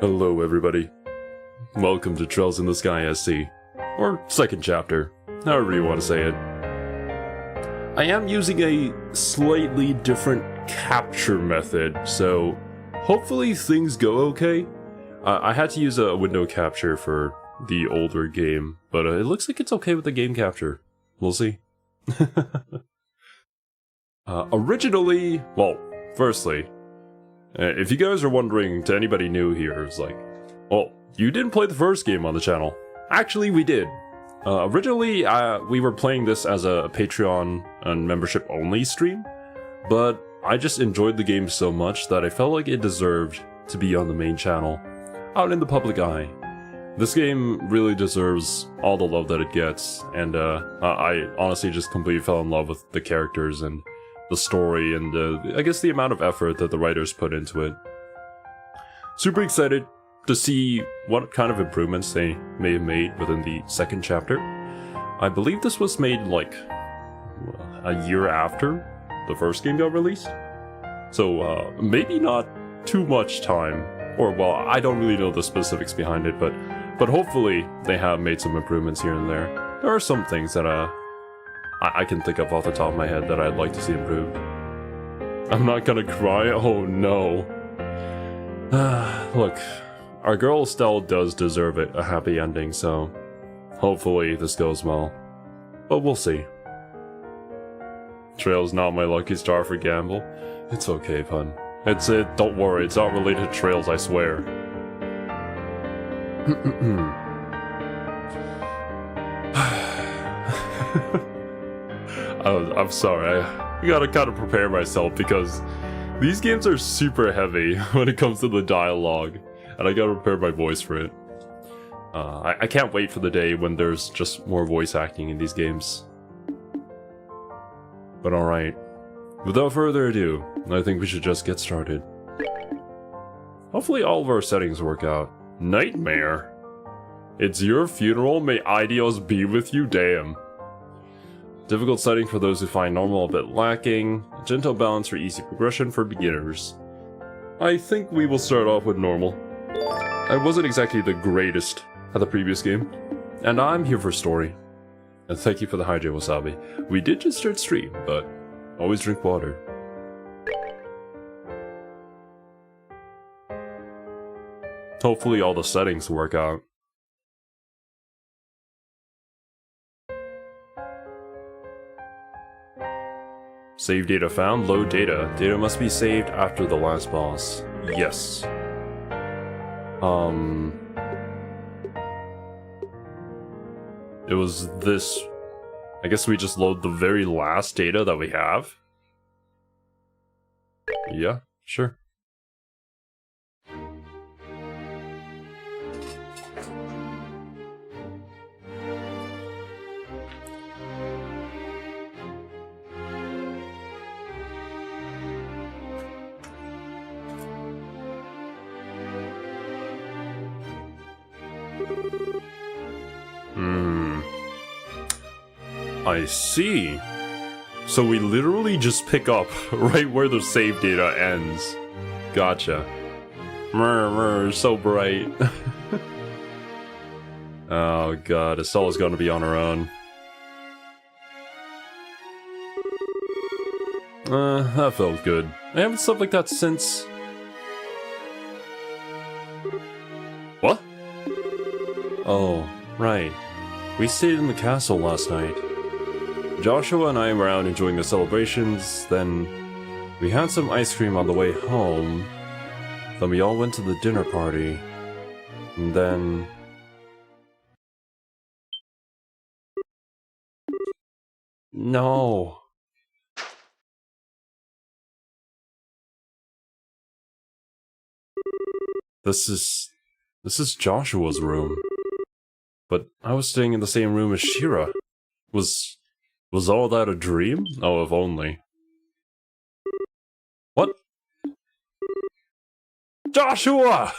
Hello everybody. Welcome to Trails in the Sky SC, or second chapter, however you want to say it. I am using a slightly different capture method, so hopefully things go okay. I had to use a window capture for the older game, but it looks like it's okay with the game capture. We'll see. Originally, well, firstly, if you guys are wondering, to anybody new here, it's like, well, you didn't play the first game on the channel. Actually, we did. Originally, we were playing this as a Patreon and membership only stream, but I just enjoyed the game so much that I felt like it deserved to be on the main channel, out in the public eye. This game really deserves all the love that it gets, and I honestly just completely fell in love with the characters and the story and I guess the amount of effort that the writers put into it. Super excited to see what kind of improvements they may have made within the second chapter. I believe this was made like a year after the first game got released, so maybe not too much time, or well, I don't really know the specifics behind it, but hopefully they have made some improvements here and there. There are some things that I can think of off the top of my head that I'd like to see improved. I'm not gonna cry, oh no. Look, our girl Estelle does deserve it, a happy ending, so hopefully this goes well. But we'll see. Trail's not my lucky star for gamble. It's okay, Pun. Don't worry, it's not related to Trails, I swear. I'm sorry, I gotta kind of prepare myself because these games are super heavy when it comes to the dialogue, and I gotta prepare my voice for it. I can't wait for the day when there's just more voice acting in these games. But alright, without further ado, I think we should just get started. Hopefully all of our settings work out. Nightmare? It's your funeral, may ideals be with you, damn. Difficult setting for those who find normal a bit lacking. Gentle balance for easy progression for beginners. I think we will start off with normal. I wasn't exactly the greatest at the previous game, and I'm here for story. And thank you for the hydrate, Wasabi. We did just start stream, but always drink water. Hopefully all the settings work out. Save data found, load data. Data must be saved after the last boss. Yes. It was this. I guess we just load the very last data that we have. Yeah, sure. I see. So we literally just pick up right where the save data ends. Gotcha. So bright. Oh god, Estelle's gonna be on her own. That felt good. I haven't stuff like that since... What? Oh, right. We stayed in the castle last night. Joshua and I were out enjoying the celebrations, then we had some ice cream on the way home, then we all went to the dinner party, and then... No. This is Joshua's room. But I was staying in the same room as Shira. Was all that a dream? Oh, if only. What? Joshua!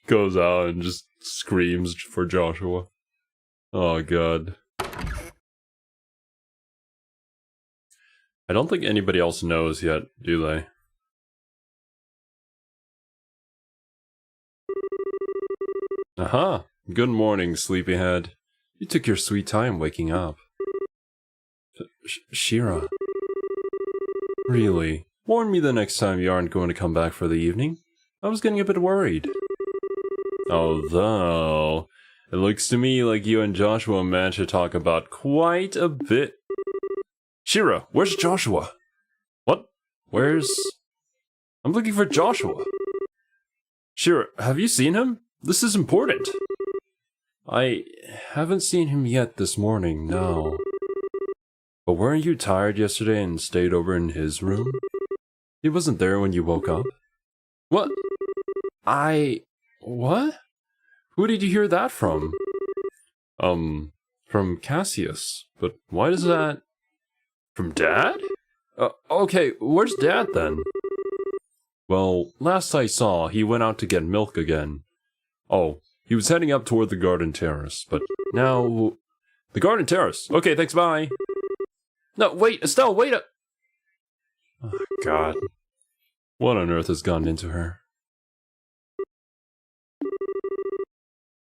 Goes out and just screams for Joshua. Oh god. I don't think anybody else knows yet, do they? Aha! Good morning, sleepyhead. You took your sweet time waking up. Shira. Really? Warn me the next time you aren't going to come back for the evening. I was getting a bit worried. Although, it looks to me like you and Joshua managed to talk about quite a bit. Shira, where's Joshua? What? Where's... I'm looking for Joshua. Shira, have you seen him? This is important. I haven't seen him yet this morning, no. But weren't you tired yesterday and stayed over in his room? He wasn't there when you woke up? What? What? Who did you hear that from? From Cassius. But why does that... From Dad? Okay, where's Dad then? Well, last I saw, he went out to get milk again. Oh, he was heading up toward the garden terrace, but now... The garden terrace! Okay, thanks, bye! No, wait, Estelle, wait a... Oh, God. What on earth has gotten into her?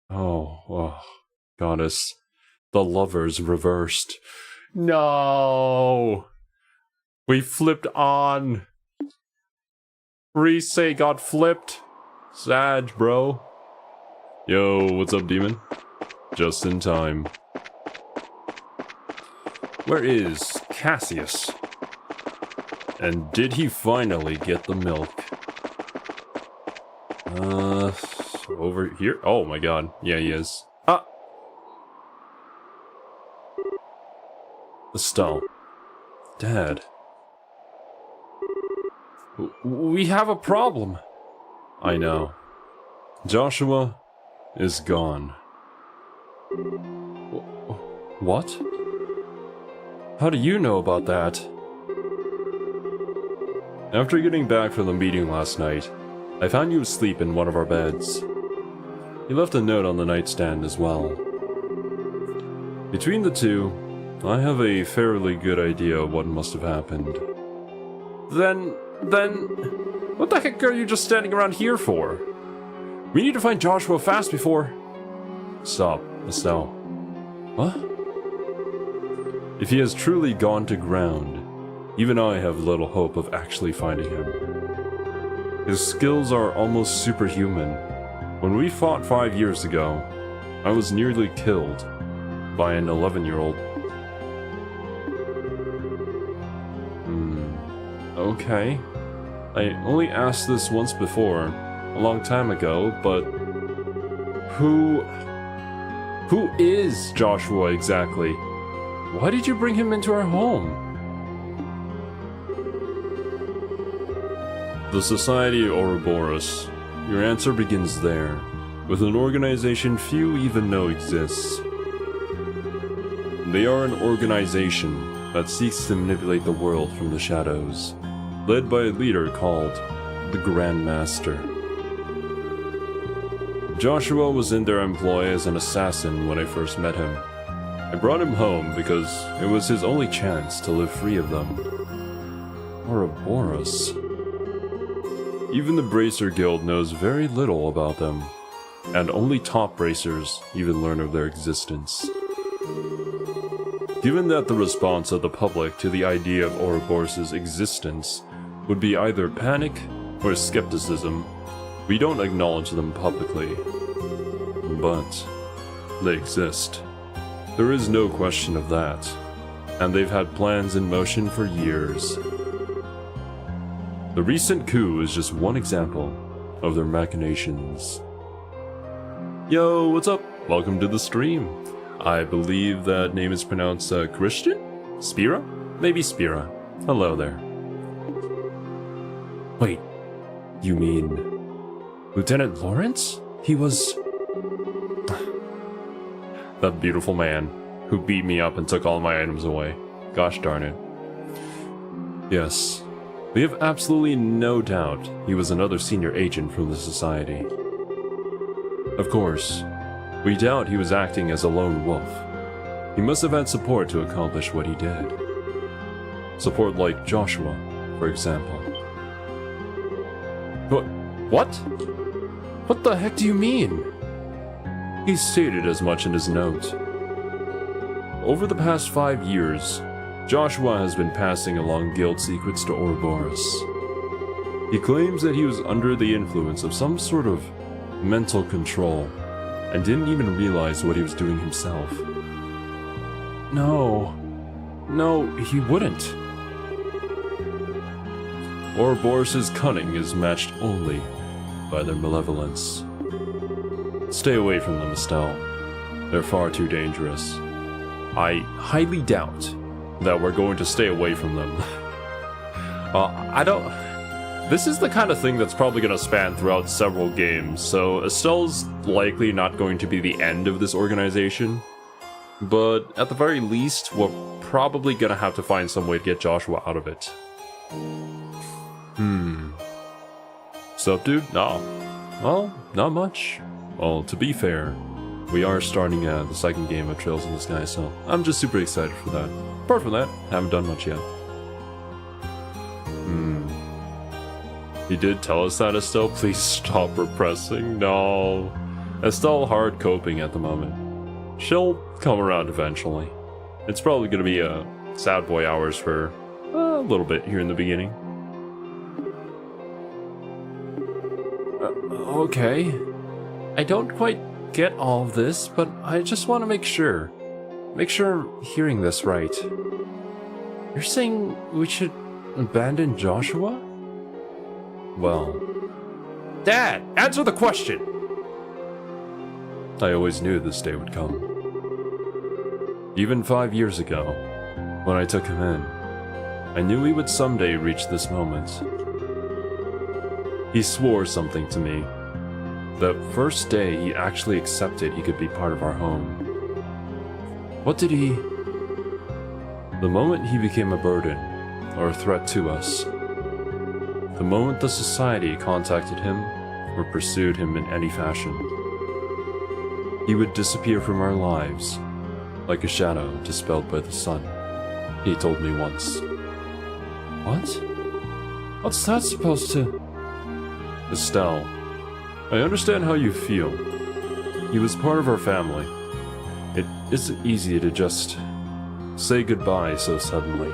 Oh, goddess. The lovers reversed. No! We flipped on! Rise got flipped. Sag, bro. Yo, what's up, demon? Just in time. Where is Cassius? And did he finally get the milk? Over here? Oh my god. Yeah, he is. Ah! Estelle. Dad. We have a problem. I know. Joshua is gone. What? How do you know about that? After getting back from the meeting last night, I found you asleep in one of our beds. You left a note on the nightstand as well. Between the two, I have a fairly good idea of what must have happened. Then, what the heck are you just standing around here for? We need to find Joshua fast before... Stop, Estelle. What? If he has truly gone to ground, even I have little hope of actually finding him. His skills are almost superhuman. When we fought 5 years ago, I was nearly killed by an 11-year-old. Okay. I only asked this once before, a long time ago, but... Who is Joshua exactly? Why did you bring him into our home? The Society of Ouroboros. Your answer begins there, with an organization few even know exists. They are an organization that seeks to manipulate the world from the shadows, led by a leader called the Grand Master. Joshua was in their employ as an assassin when I first met him. I brought him home because it was his only chance to live free of them. Ouroboros. Even the Bracer Guild knows very little about them, and only top bracers even learn of their existence. Given that the response of the public to the idea of Ouroboros' existence would be either panic or skepticism, we don't acknowledge them publicly. But they exist. There is no question of that, and they've had plans in motion for years. The recent coup is just one example of their machinations. Yo, what's up? Welcome to the stream. I believe that name is pronounced Christian? Spira? Maybe Spira. Hello there. Wait, you mean Lieutenant Lawrence? He was... that beautiful man who beat me up and took all my items away. Gosh darn it. Yes. We have absolutely no doubt he was another senior agent from the Society. Of course, we doubt he was acting as a lone wolf. He must have had support to accomplish what he did. Support like Joshua, for example. What? What the heck do you mean? He stated as much in his note. Over the past 5 years, Joshua has been passing along guild secrets to Ouroboros. He claims that he was under the influence of some sort of mental control and didn't even realize what he was doing himself. No, he wouldn't. Ouroboros' cunning is matched only by their malevolence. Stay away from them, Estelle. They're far too dangerous. I highly doubt that we're going to stay away from them. This is the kind of thing that's probably going to span throughout several games, so Estelle's likely not going to be the end of this organization. But at the very least, we're probably going to have to find some way to get Joshua out of it. Sup, dude? No. Well, not much. Well, to be fair, we are starting the second game of Trails in the Sky, so I'm just super excited for that. Apart from that, haven't done much yet. He did tell us that, Estelle. Please stop repressing. No. Estelle hard coping at the moment. She'll come around eventually. It's probably going to be sad boy hours for a little bit here in the beginning. Okay. I don't quite get all of this, but I just want to make sure. Make sure I'm hearing this right. You're saying we should abandon Joshua? Well... Dad, answer the question! I always knew this day would come. Even 5 years ago, when I took him in, I knew he would someday reach this moment. He swore something to me. The first day he actually accepted he could be part of our home. What did he... The moment he became a burden, or a threat to us. The moment the society contacted him, or pursued him in any fashion. He would disappear from our lives, like a shadow dispelled by the sun, he told me once. What? What's that supposed to... Estelle, I understand how you feel. He was part of our family. It isn't easy to just say goodbye so suddenly.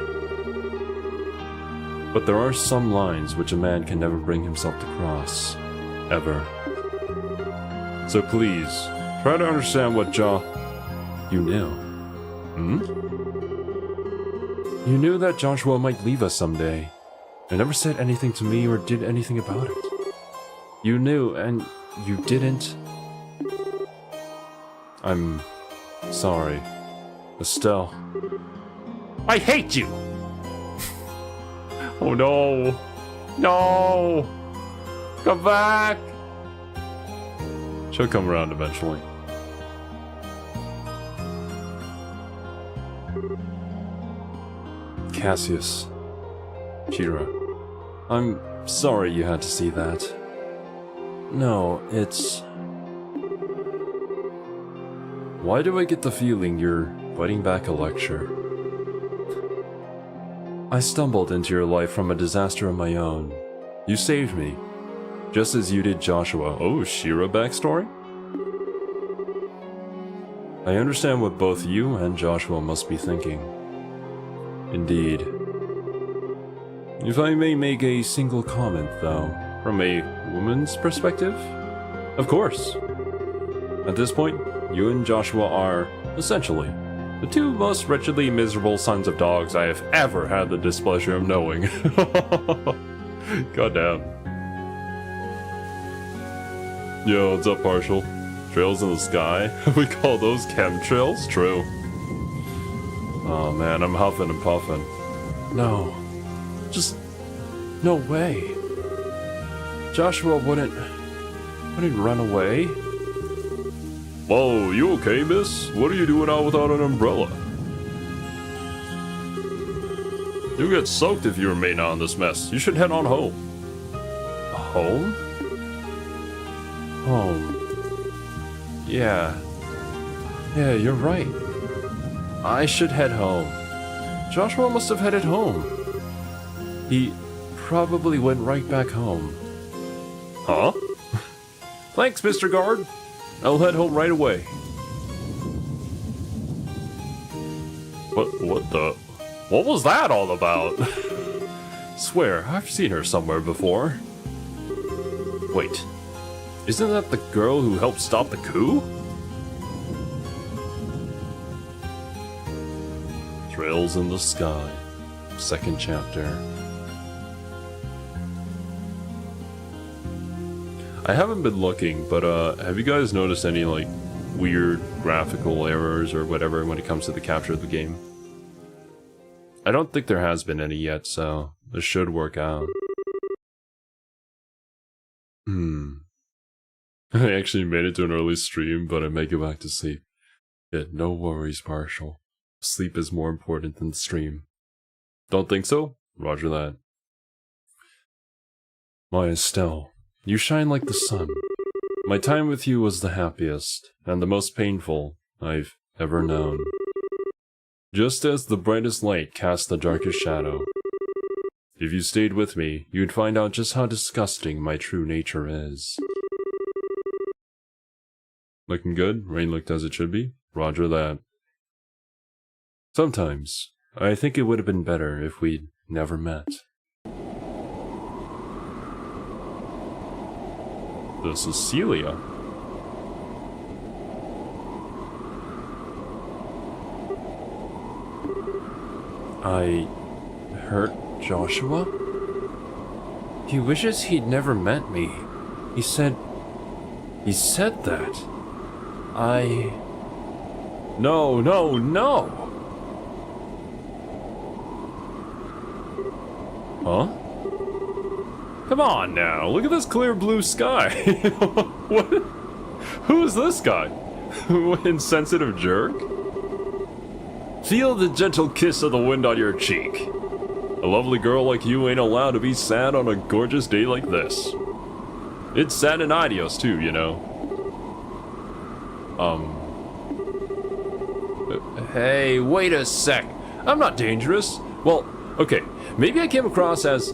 But there are some lines which a man can never bring himself to cross. Ever. So please, try to understand what You knew. You knew that Joshua might leave us someday. You never said anything to me or did anything about it. You knew, and you didn't. I'm sorry. Estelle. I hate you! Oh no! No! Come back! She'll come around eventually. Cassius. Shira. I'm sorry you had to see that. No, it's... Why do I get the feeling you're fighting back a lecture? I stumbled into your life from a disaster of my own. You saved me, just as you did Joshua. Oh, Shira backstory? I understand what both you and Joshua must be thinking. Indeed. If I may make a single comment, though, from a woman's perspective? Of course. At this point, you and Joshua are, essentially, the two most wretchedly miserable sons of dogs I have ever had the displeasure of knowing. Goddamn. Yo, what's up, Partial? Trails in the sky? We call those chemtrails? True. Oh man, I'm huffing and puffing. No. Just... no way. Joshua wouldn't run away. Whoa, you okay, miss? What are you doing out without an umbrella? You'll get soaked if you remain out in this mess. You should head on home. Home? Home. Yeah, you're right. I should head home. Joshua must have headed home. He probably went right back home. Huh? Thanks, Mr. Guard. I'll head home right away. What was that all about? Swear, I've seen her somewhere before. Wait, isn't that the girl who helped stop the coup? Trails in the Sky, 2nd chapter. I haven't been looking, but have you guys noticed any like weird graphical errors or whatever when it comes to the capture of the game? I don't think there has been any yet, so this should work out. I actually made it to an early stream, but I may go back to sleep. Yeah, no worries, Marshall. Sleep is more important than the stream. Don't think so? Roger that. My Estelle, you shine like the sun. My time with you was the happiest, and the most painful I've ever known. Just as the brightest light casts the darkest shadow. If you stayed with me, you'd find out just how disgusting my true nature is. Looking good? Rain looked as it should be? Roger that. Sometimes, I think it would have been better if we'd never met. The Cecilia? I hurt Joshua? He wishes he'd never met me. He said that. No. Huh? Come on now, look at this clear blue sky. What? Who is this guy? Insensitive jerk? Feel the gentle kiss of the wind on your cheek. A lovely girl like you ain't allowed to be sad on a gorgeous day like this. It's sad and adios too, you know. Hey, wait a sec. I'm not dangerous. Well, okay, maybe I came across as...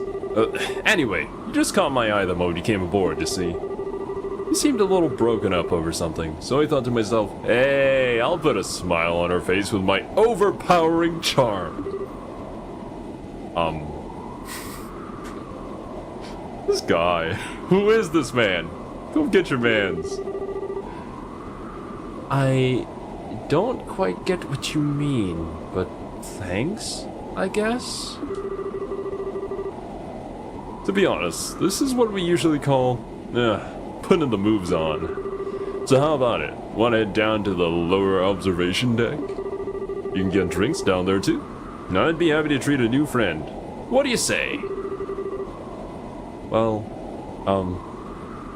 anyway, you just caught my eye the moment you came aboard, you see. You seemed a little broken up over something, so I thought to myself, hey, I'll put a smile on her face with my overpowering charm. This guy. Who is this man? Go get your mans. I don't quite get what you mean, but thanks, I guess? To be honest, this is what we usually call, putting the moves on. So how about it? Want to head down to the lower observation deck? You can get drinks down there too. Now I'd be happy to treat a new friend. What do you say? Well,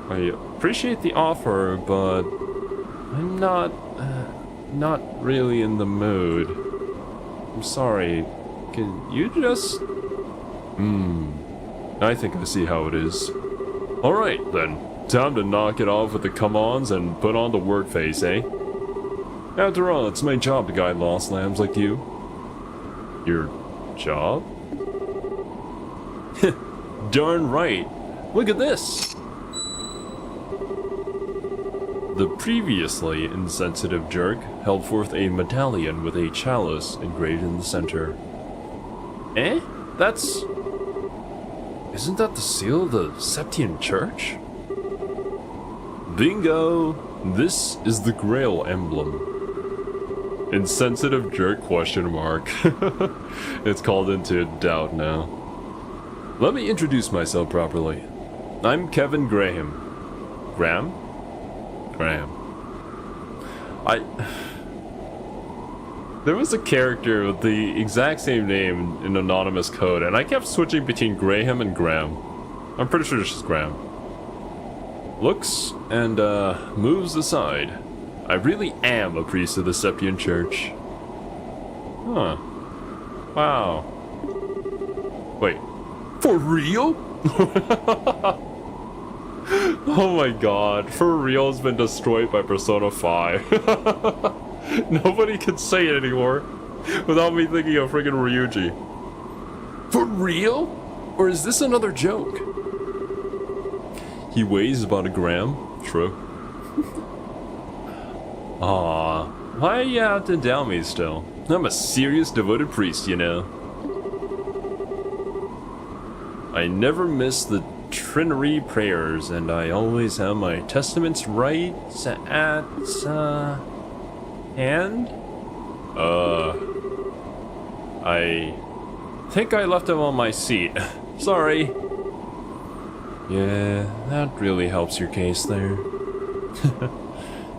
I appreciate the offer, but I'm not really in the mood. I'm sorry. Can you just... I think I see how it is. Alright then, time to knock it off with the come-ons and put on the work face, eh? After all, it's my job to guide lost lambs like you. Your job? Darn right. Look at this! The previously insensitive jerk held forth a medallion with a chalice engraved in the center. Eh? That's... Isn't that the seal of the Septian Church? Bingo! This is the Grail emblem. Insensitive jerk question mark. It's called into doubt now. Let me introduce myself properly. I'm Kevin Graham. Graham? Graham. There was a character with the exact same name in Anonymous Code, and I kept switching between Graham and Graham. I'm pretty sure it's just Graham. Looks and moves aside, I really am a priest of the Septian Church. Huh. Wow. Wait. For real? Oh my god. For real has been destroyed by Persona 5. Nobody can say it anymore without me thinking of friggin' Ryuji. For real? Or is this another joke? He weighs about a gram. True. Aw, why you have to doubt me still? I'm a serious devoted priest, you know. I never miss the Trinity prayers, and I always have my testaments right at, hand? I think I left them on my seat. Sorry. Yeah, that really helps your case there.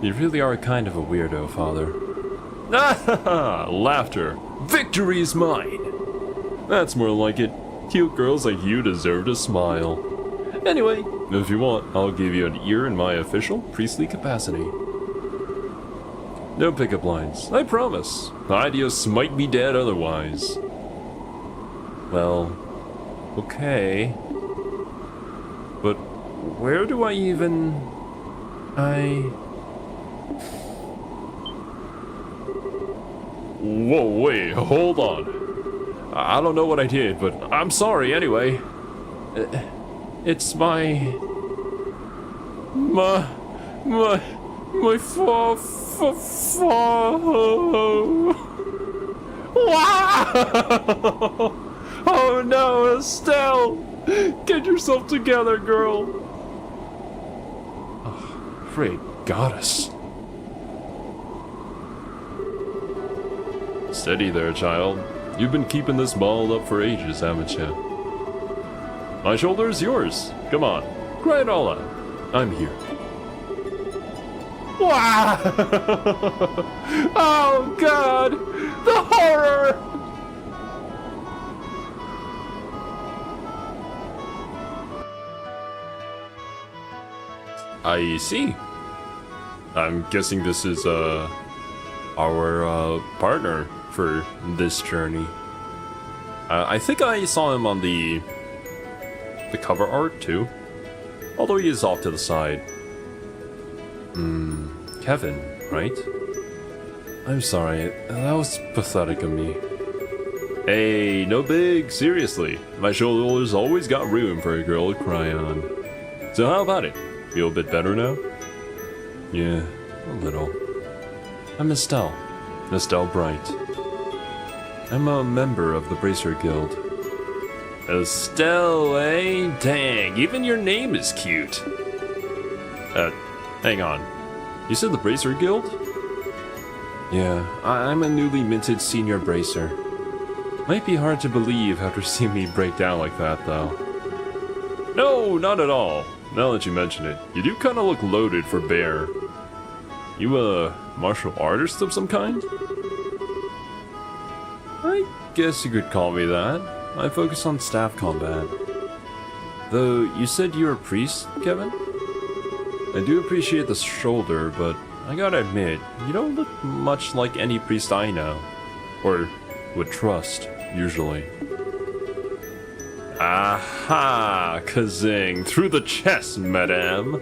You really are kind of a weirdo, Father. Ah, laughter. Victory's mine. That's more like it. Cute girls like you deserve to smile. Anyway, if you want, I'll give you an ear in my official priestly capacity. No pickup lines, I promise. Ideas might be dead otherwise. Well, okay. But where do I even... Whoa, wait, hold on. I don't know what I did, but I'm sorry anyway. It's my Wow! Oh no, Estelle! Get yourself together, girl! Oh, great goddess. Steady there, child. You've been keeping this ball up for ages, haven't you? My shoulder is yours. Come on, cry it all out. I'm here. Wow! Oh God! The horror! I see. I'm guessing this is our partner for this journey. I think I saw him on the cover art too, although he is off to the side. Kevin, right? I'm sorry, that was pathetic of me. Hey, no big, seriously. My shoulder's always got room for a girl to cry on. So how about it? Feel a bit better now? Yeah, a little. I'm Estelle. Estelle Bright. I'm a member of the Bracer Guild. Estelle, eh? Dang, even your name is cute. Hang on. You said the Bracer Guild? Yeah, I'm a newly minted senior bracer. Might be hard to believe after seeing me break down like that, though. No, not at all. Now that you mention it, you do kind of look loaded for bear. You a martial artist of some kind? I guess you could call me that. I focus on staff combat. Though, you said you're a priest, Kevin? I do appreciate the shoulder, but I gotta admit, you don't look much like any priest I know. Or would trust, usually. Aha! Kazing! Through the chest, madame!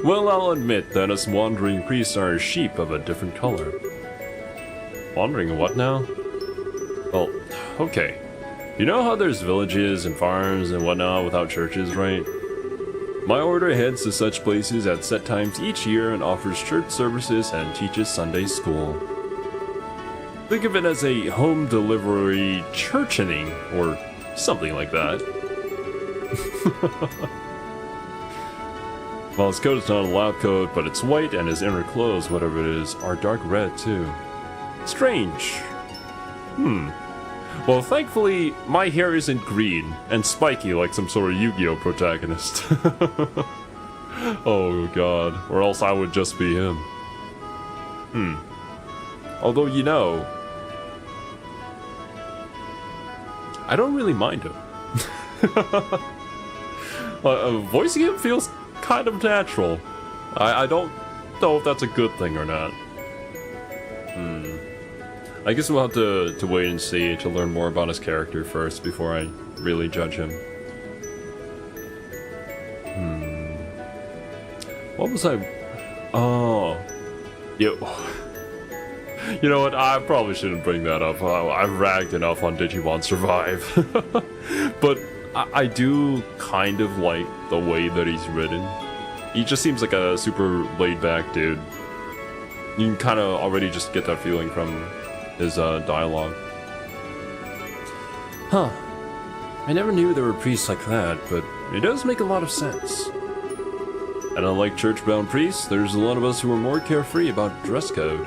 Well, I'll admit that us wandering priests are sheep of a different color. Wandering what now? Well, okay. You know how there's villages and farms and whatnot without churches, right? My order heads to such places at set times each year and offers church services and teaches Sunday school. Think of it as a home delivery churchening, or something like that. Well, his coat is not a lab coat, but it's white, and his inner clothes, whatever it is, are dark red too. Strange. Well, thankfully, my hair isn't green and spiky like some sort of Yu-Gi-Oh protagonist. Oh god, or else I would just be him. Although, you know, I don't really mind him. Voicing him feels kind of natural. I don't know if that's a good thing or not. I guess we'll have to wait and see to learn more about his character first before I really judge him. What was I... Oh. You know what? I probably shouldn't bring that up. I've ragged enough on Digimon Survive. But I do kind of like the way that he's written. He just seems like a super laid-back dude. You can kind of already just get that feeling from his dialogue. Huh. I never knew there were priests like that, but it does make a lot of sense. And unlike church-bound priests, there's a lot of us who are more carefree about dress code.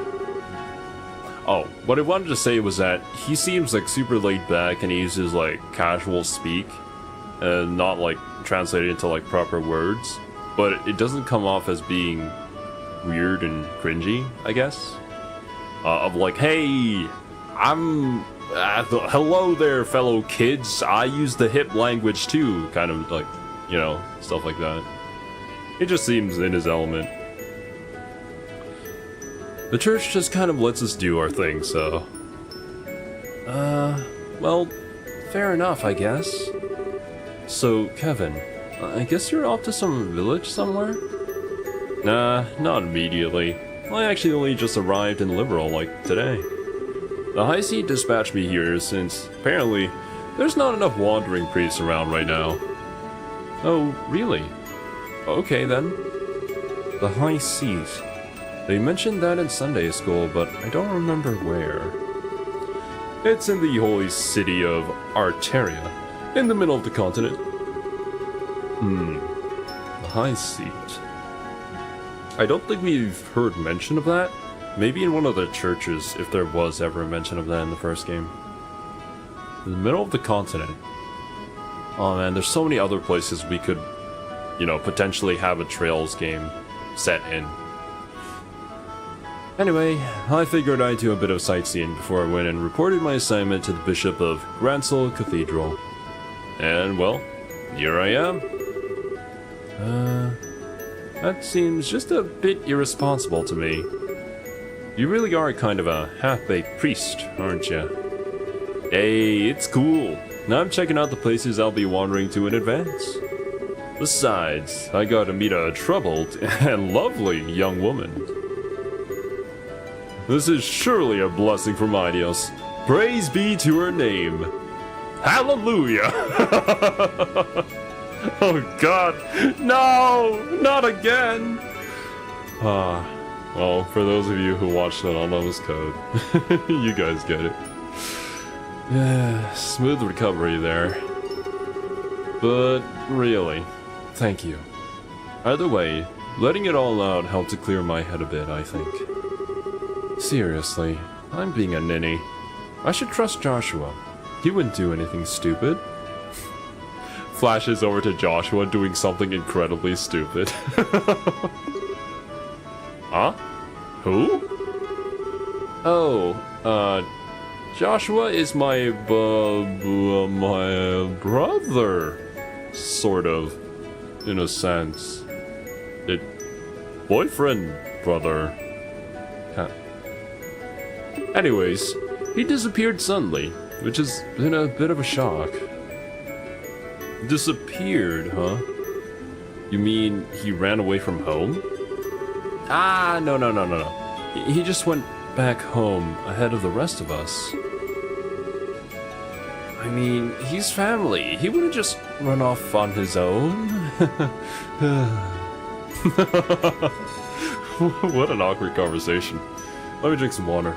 Oh, what I wanted to say was that he seems like super laid back and he uses like casual speak and not like translated into like proper words, but it doesn't come off as being weird and cringy, I guess. Of like, hey, I'm hello there, fellow kids. I use the hip language too, kind of like, you know, stuff like that. It just seems in his element. The church just kind of lets us do our thing, so... well, fair enough, I guess. So, Kevin, I guess you're off to some village somewhere? Nah, not immediately. I actually only just arrived in Liberal, like, today. The High Seat dispatched me here since, apparently, there's not enough wandering priests around right now. Oh, really? Okay, then. The High Seat. They mentioned that in Sunday school, but I don't remember where. It's in the holy city of Arteria, in the middle of the continent. The High Seat. I don't think we've heard mention of that. Maybe in one of the churches, if there was ever a mention of that in the first game. In the middle of the continent. Oh man, there's so many other places we could, you know, potentially have a Trails game set in. Anyway, I figured I'd do a bit of sightseeing before I went and reported my assignment to the Bishop of Gransel Cathedral. And, well, here I am. That seems just a bit irresponsible to me. You really are kind of a half-baked priest, aren't you? Hey, it's cool. Now I'm checking out the places I'll be wandering to in advance. Besides, I gotta meet a troubled and lovely young woman. This is surely a blessing from Idios. Praise be to her name. Hallelujah! Oh god, no! Not again! Well, for those of you who watched Anonymous Code, you guys get it. Yeah, smooth recovery there. But really, thank you. Either way, letting it all out helped to clear my head a bit, I think. Seriously, I'm being a ninny. I should trust Joshua. He wouldn't do anything stupid. Flashes over to Joshua doing something incredibly stupid. Huh? Who? Oh, Joshua is my brother. Sort of. In a sense. Boyfriend brother. Huh. Anyways, he disappeared suddenly, which has been a bit of a shock. Disappeared, huh? You mean he ran away from home? Ah, no. He just went back home ahead of the rest of us. I mean, he's family. He wouldn't just run off on his own. What an awkward conversation. Let me drink some water.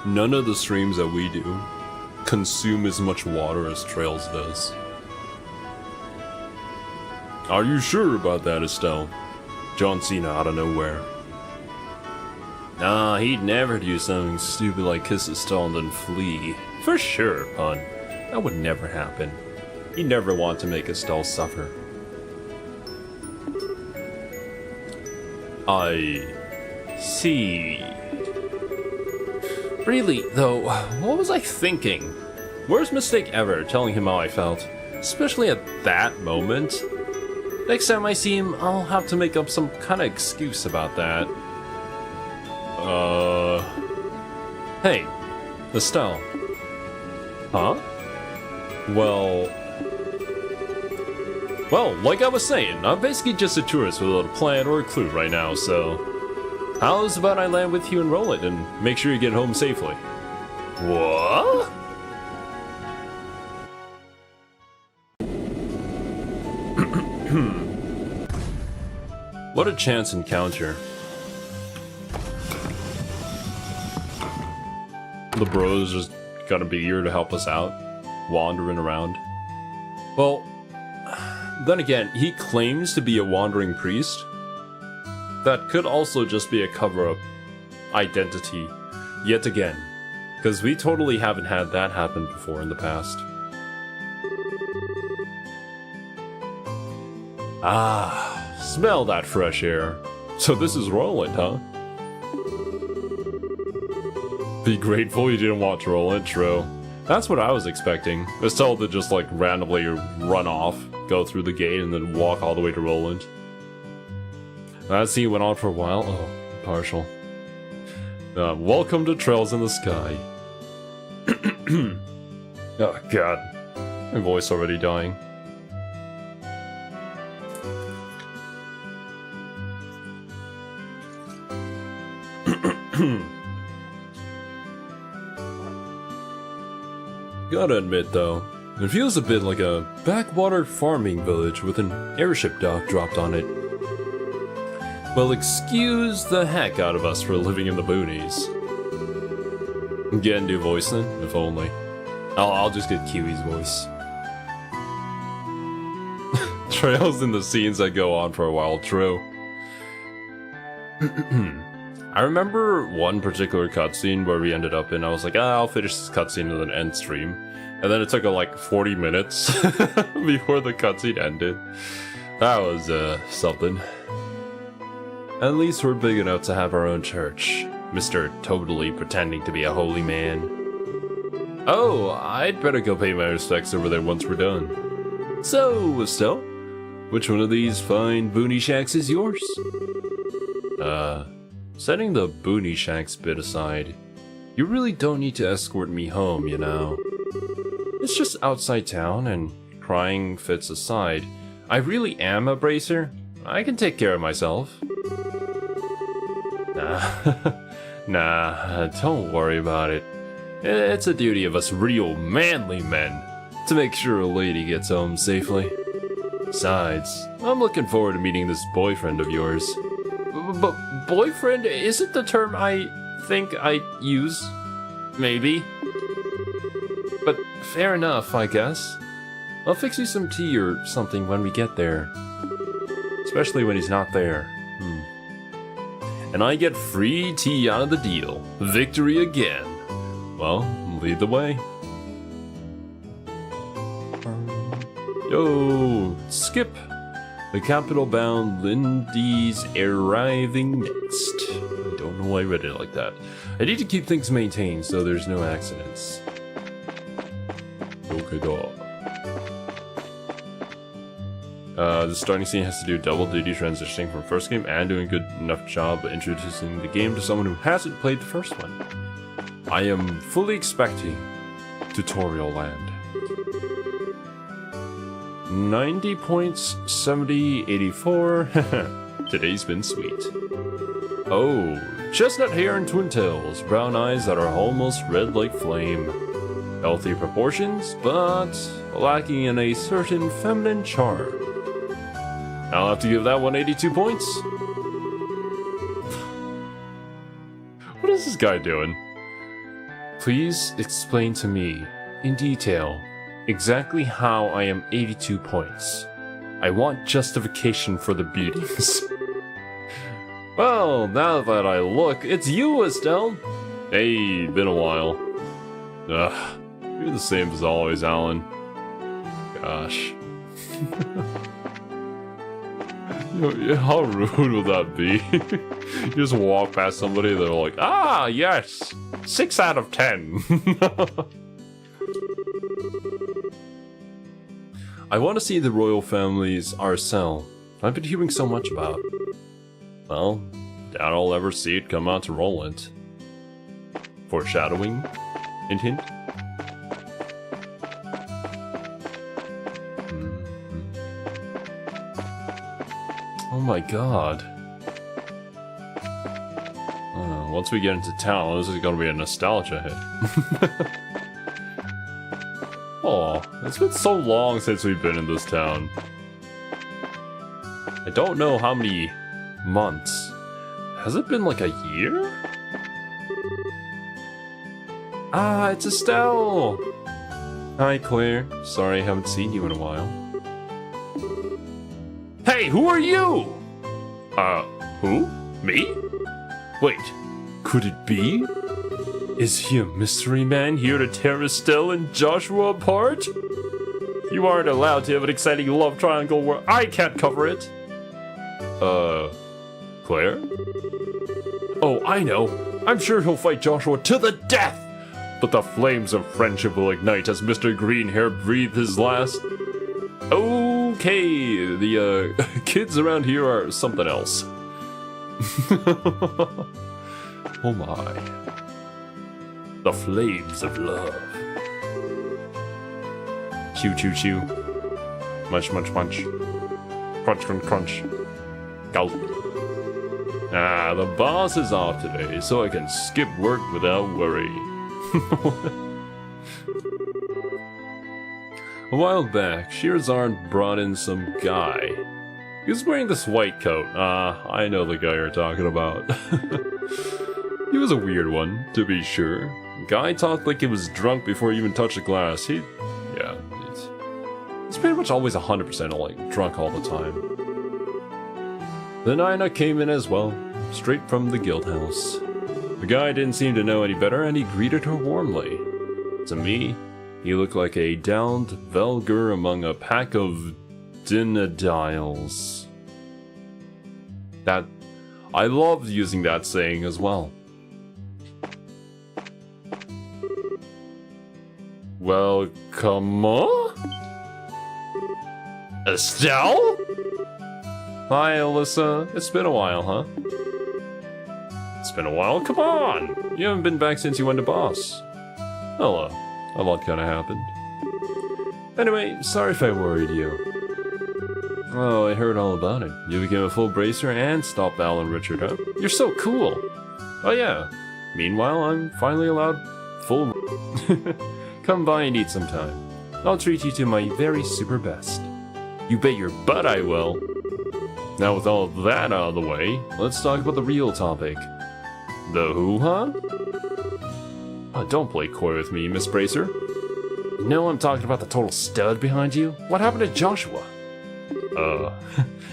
None of the streams that we do consume as much water as Trails does. Are you sure about that, Estelle? John Cena out of nowhere. Nah, he'd never do something stupid like kiss Estelle and then flee. For sure, pun. That would never happen. He'd never want to make Estelle suffer. I see. Really, though, what was I thinking? Worst mistake ever, telling him how I felt. Especially at that moment. Next time I see him, I'll have to make up some kind of excuse about that. Hey, Estelle. Huh? Well, like I was saying, I'm basically just a tourist without a plan or a clue right now, so... How's about I land with you in Roland and make sure you get home safely? What? What a chance encounter. The bros just gotta be here to help us out, wandering around. Well, then again, he claims to be a wandering priest. That could also just be a cover-up identity, yet again, because we totally haven't had that happen before in the past. Ah, smell that fresh air. So this is Roland, huh? Be grateful you didn't watch Roland, true. That's what I was expecting. Estelle to just like randomly run off, go through the gate, and then walk all the way to Roland. That scene went on for a while. Oh, partial. Welcome to Trails in the Sky. Oh god. My voice already dying. Gotta admit though, it feels a bit like a backwater farming village with an airship dock dropped on it. Well, excuse the heck out of us for living in the boonies. Get a new voice then, if only. I'll just get Kiwi's voice. Trails in the scenes that go on for a while, true. I remember one particular cutscene where we ended up in, I was like, I'll finish this cutscene and then end stream. And then it took like 40 minutes before the cutscene ended. That was something. At least we're big enough to have our own church. Mr. Totally pretending to be a holy man. Oh, I'd better go pay my respects over there once we're done. So, Estelle, which one of these fine boonie shacks is yours? Setting the boonie shacks bit aside, you really don't need to escort me home, you know. It's just outside town, and crying fits aside, I really am a bracer. I can take care of myself. Nah, don't worry about it. It's a duty of us real manly men to make sure a lady gets home safely. Besides, I'm looking forward to meeting this boyfriend of yours. But boyfriend isn't the term I think I use. Maybe. But fair enough, I guess. I'll fix you some tea or something when we get there. Especially when he's not there. And I get free tea out of the deal. Victory again. Well, lead the way. Yo, Skip. The capital-bound Lindy's arriving next. I don't know why I read it like that. I need to keep things maintained so there's no accidents. Okay, dog. The starting scene has to do double duty transitioning from first game and doing a good enough job introducing the game to someone who hasn't played the first one. I am fully expecting tutorial land. 90 points, 70, 84. Today's been sweet. Oh, chestnut hair and twin tails, brown eyes that are almost red like flame. Healthy proportions, but lacking in a certain feminine charm. I'll have to give that one 82 points. What is this guy doing? Please explain to me, in detail, exactly how I am 82 points. I want justification for the beatings. Well, now that I look, it's you, Estelle. Hey, been a while. Ugh, you're the same as always, Alan. Gosh. How rude would that be? You just walk past somebody, they're like, ah, yes, 6 out of 10. I want to see the royal family's Aerosol. I've been hearing so much about. Well, doubt I'll ever see it come out to Roland. Foreshadowing? Hint hint? Oh my god. Once we get into town, this is gonna be a nostalgia hit. Oh, it's been so long since we've been in this town. I don't know how many months. Has it been like a year? Ah, it's Estelle! Hi, Claire. Sorry I haven't seen you in a while. Hey, who are you? Who? Me? Wait, could it be? Is he a mystery man here to tear Estelle and Joshua apart? You aren't allowed to have an exciting love triangle where I can't cover it. Claire? Oh, I know. I'm sure he'll fight Joshua to the death! But the flames of friendship will ignite as Mr. Greenhair breathes his last. Okay, the, kids around here are something else. Oh my. The flames of love. Chew, chew, chew. Munch, munch, munch. Crunch, crunch, crunch. Gulp. Ah, the boss is off today, so I can skip work without worry. A while back, Shirazard brought in some guy. He was wearing this white coat. I know the guy you're talking about. He was a weird one, to be sure. Guy talked like he was drunk before he even touched the glass. He's pretty much always 100% like drunk all the time. The Nina came in as well, straight from the guild house. The guy didn't seem to know any better, and he greeted her warmly. To me, he looked like a downed Velger among a pack of Dinodiles. I loved using that saying as well. Welcome, Estelle? Hi, Alyssa. It's been a while, huh? It's been a while? Come on! You haven't been back since you went to Boss. Hello. A lot kinda happened. Anyway, sorry if I worried you. Oh, I heard all about it. You became a full bracer and stopped Alan Richard, huh? You're so cool! Oh yeah. Meanwhile, I'm finally allowed full... Come by and eat sometime. I'll treat you to my very super best. You bet your butt I will! Now with all of that out of the way, let's talk about the real topic. The who, huh? Oh, don't play coy with me, Miss Bracer. You know I'm talking about the total stud behind you? What happened to Joshua?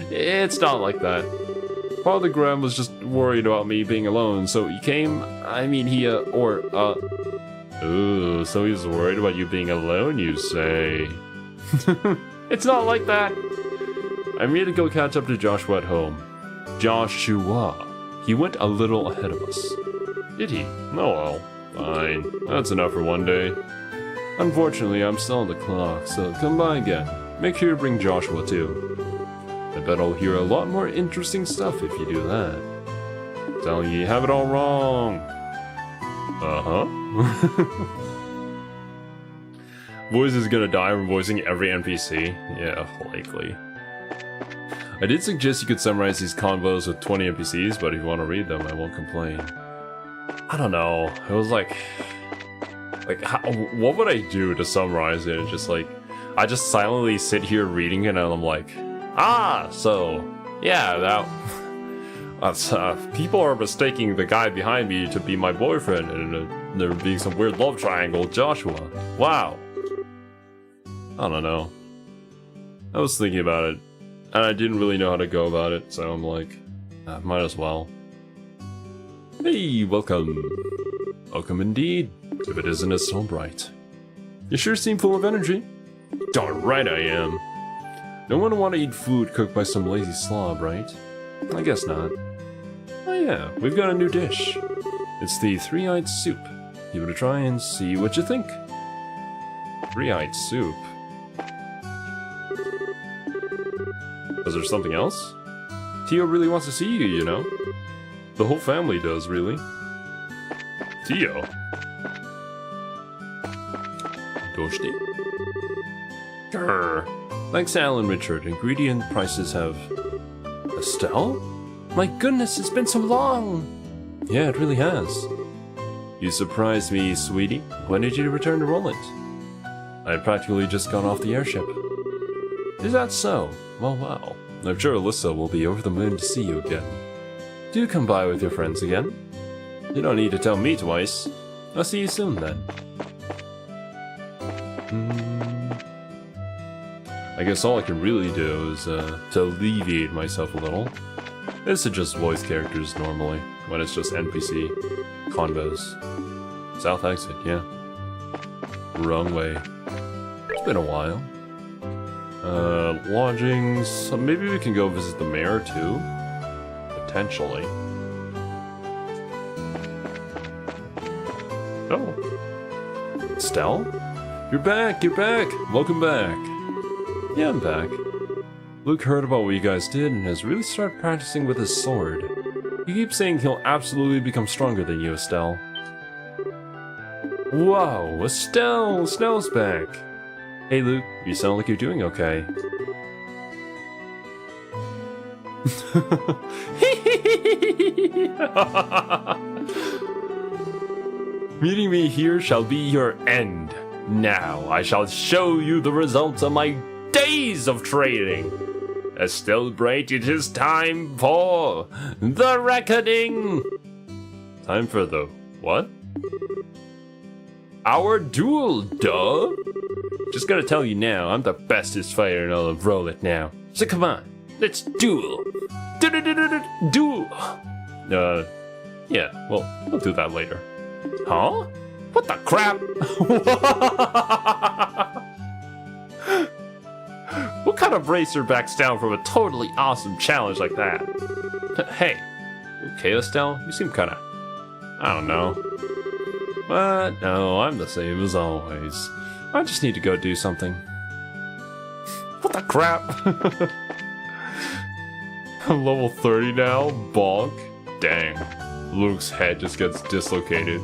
It's not like that. Father Graham was just worried about me being alone, so he came, Ooh, so he's worried about you being alone, you say? It's not like that! I made to go catch up to Joshua at home. Joshua. He went a little ahead of us. Did he? Oh well. Fine. That's enough for one day. Unfortunately, I'm still on the clock, so come by again. Make sure you bring Joshua too. I bet I'll hear a lot more interesting stuff if you do that. Telling you have it all wrong. Uh-huh. Voice is gonna die from voicing every NPC? Yeah, likely. I did suggest you could summarize these convos with 20 NPCs, but if you want to read them, I won't complain. I don't know. It was like what would I do to summarize it? Just like, I just silently sit here reading it and I'm like, so, yeah, that's, people are mistaking the guy behind me to be my boyfriend, and there being some weird love triangle, Joshua. Wow. I don't know. I was thinking about it, and I didn't really know how to go about it, so I'm like, might as well. Hey, welcome. Welcome indeed, if it isn't as so bright. You sure seem full of energy. Darn right I am. No one would want to eat food cooked by some lazy slob, right? I guess not. Oh yeah, we've got a new dish. It's the three-eyed soup. Give it a try and see what you think. Three-eyed soup? Is there something else? Tio really wants to see you, you know? The whole family does, really. Tio? Doshti? Grrr. Thanks, Alan Richard. Ingredient prices have... Estelle? My goodness, it's been so long! Yeah, it really has. You surprised me, sweetie. When did you return to Roland? I had practically just got off the airship. Is that so? Well, well. I'm sure Alyssa will be over the moon to see you again. Do come by with your friends again. You don't need to tell me twice. I'll see you soon then. I guess all I can really do is to alleviate myself a little is to just voice characters normally when it's just NPC convos. South exit, yeah. Wrong way. It's been a while. Lodgings. So maybe we can go visit the mayor too. Potentially. Oh. Estelle? You're back! You're back! Welcome back! Yeah, I'm back. Luke heard about what you guys did and has really started practicing with his sword. He keeps saying he'll absolutely become stronger than you, Estelle. Whoa, Estelle! Estelle's back! Hey Luke, you sound like you're doing okay. Meeting me here shall be your end. Now I shall show you the results of my days of training. Estelle Bright, it is time for the reckoning. Time for the what? Our duel, duh. Just gotta tell you now, I'm the bestest fighter and I'll roll it now. So come on, let's duel. Duel. Yeah, well, we'll do that later. Huh? What the crap? What kind of racer backs down from a totally awesome challenge like that? Hey, okay, Estelle? You seem kinda... I don't know. But no, I'm the same as always. I just need to go do something. What the crap? I'm level 30 now? Bonk? Dang. Luke's head just gets dislocated.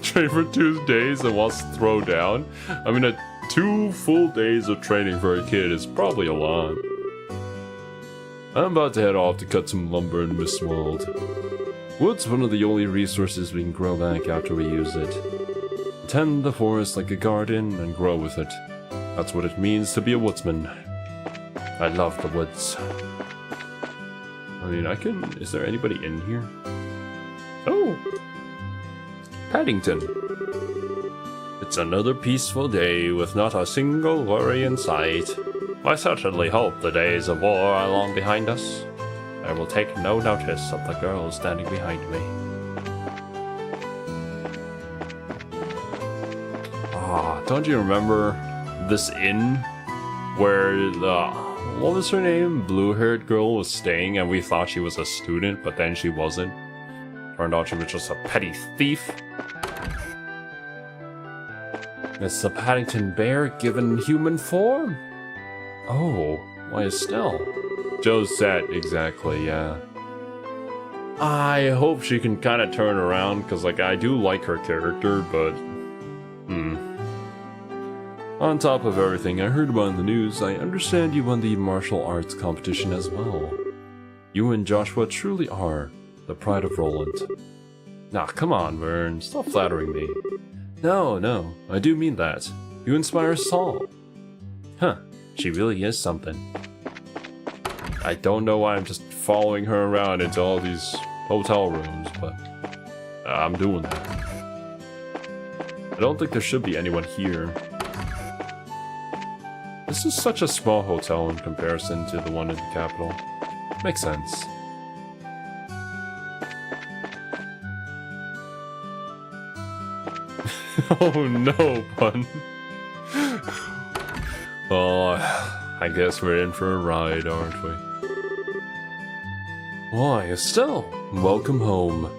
Train for 2 days and wants to throw down? I mean, 2 full days of training for a kid is probably a lot. I'm about to head off to cut some lumber in Mistwald. Wood's one of the only resources we can grow back after we use it. Tend the forest like a garden and grow with it. That's what it means to be a woodsman. I love the woods. I mean, is there anybody in here? Oh! Paddington. It's another peaceful day with not a single worry in sight. I certainly hope the days of war are long behind us. I will take no notice of the girl standing behind me. Ah, don't you remember this inn where the, what was her name? Blue-haired girl was staying and we thought she was a student, but then she wasn't. Turned out she was just a petty thief. It's the Paddington Bear given human form. Oh, why Estelle? Joe's set, exactly, yeah. I hope she can kind of turn around, because, like, I do like her character, but... On top of everything I heard about in the news, I understand you won the martial arts competition as well. You and Joshua truly are the pride of Roland. Nah, come on, Vern, stop flattering me. No, I do mean that. You inspire us all. Huh, she really is something. I don't know why I'm just following her around into all these hotel rooms, but I'm doing that. I don't think there should be anyone here. This is such a small hotel in comparison to the one in the capital. Makes sense. Oh no, Bun. Oh, I guess we're in for a ride, aren't we? Why, Estelle, welcome home.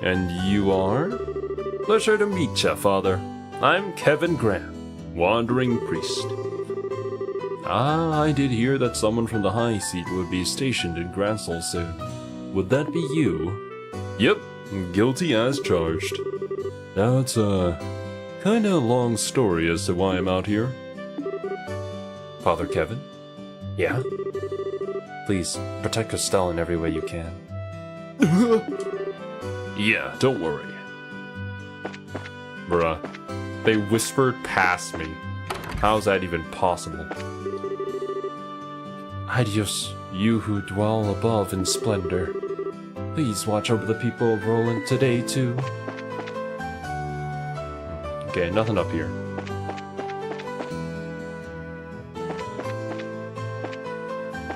And you are? Pleasure to meet ya, Father. I'm Kevin Graham, Wandering Priest. Ah, I did hear that someone from the High Seat would be stationed in Gransel soon. Would that be you? Yep, guilty as charged. Now it's a kinda long story as to why I'm out here. Father Kevin? Yeah? Please, protect Estelle in every way you can. Yeah, don't worry. Bruh, they whispered past me. How's that even possible? Adios, you who dwell above in splendor. Please watch over the people of Roland today, too. Okay, nothing up here.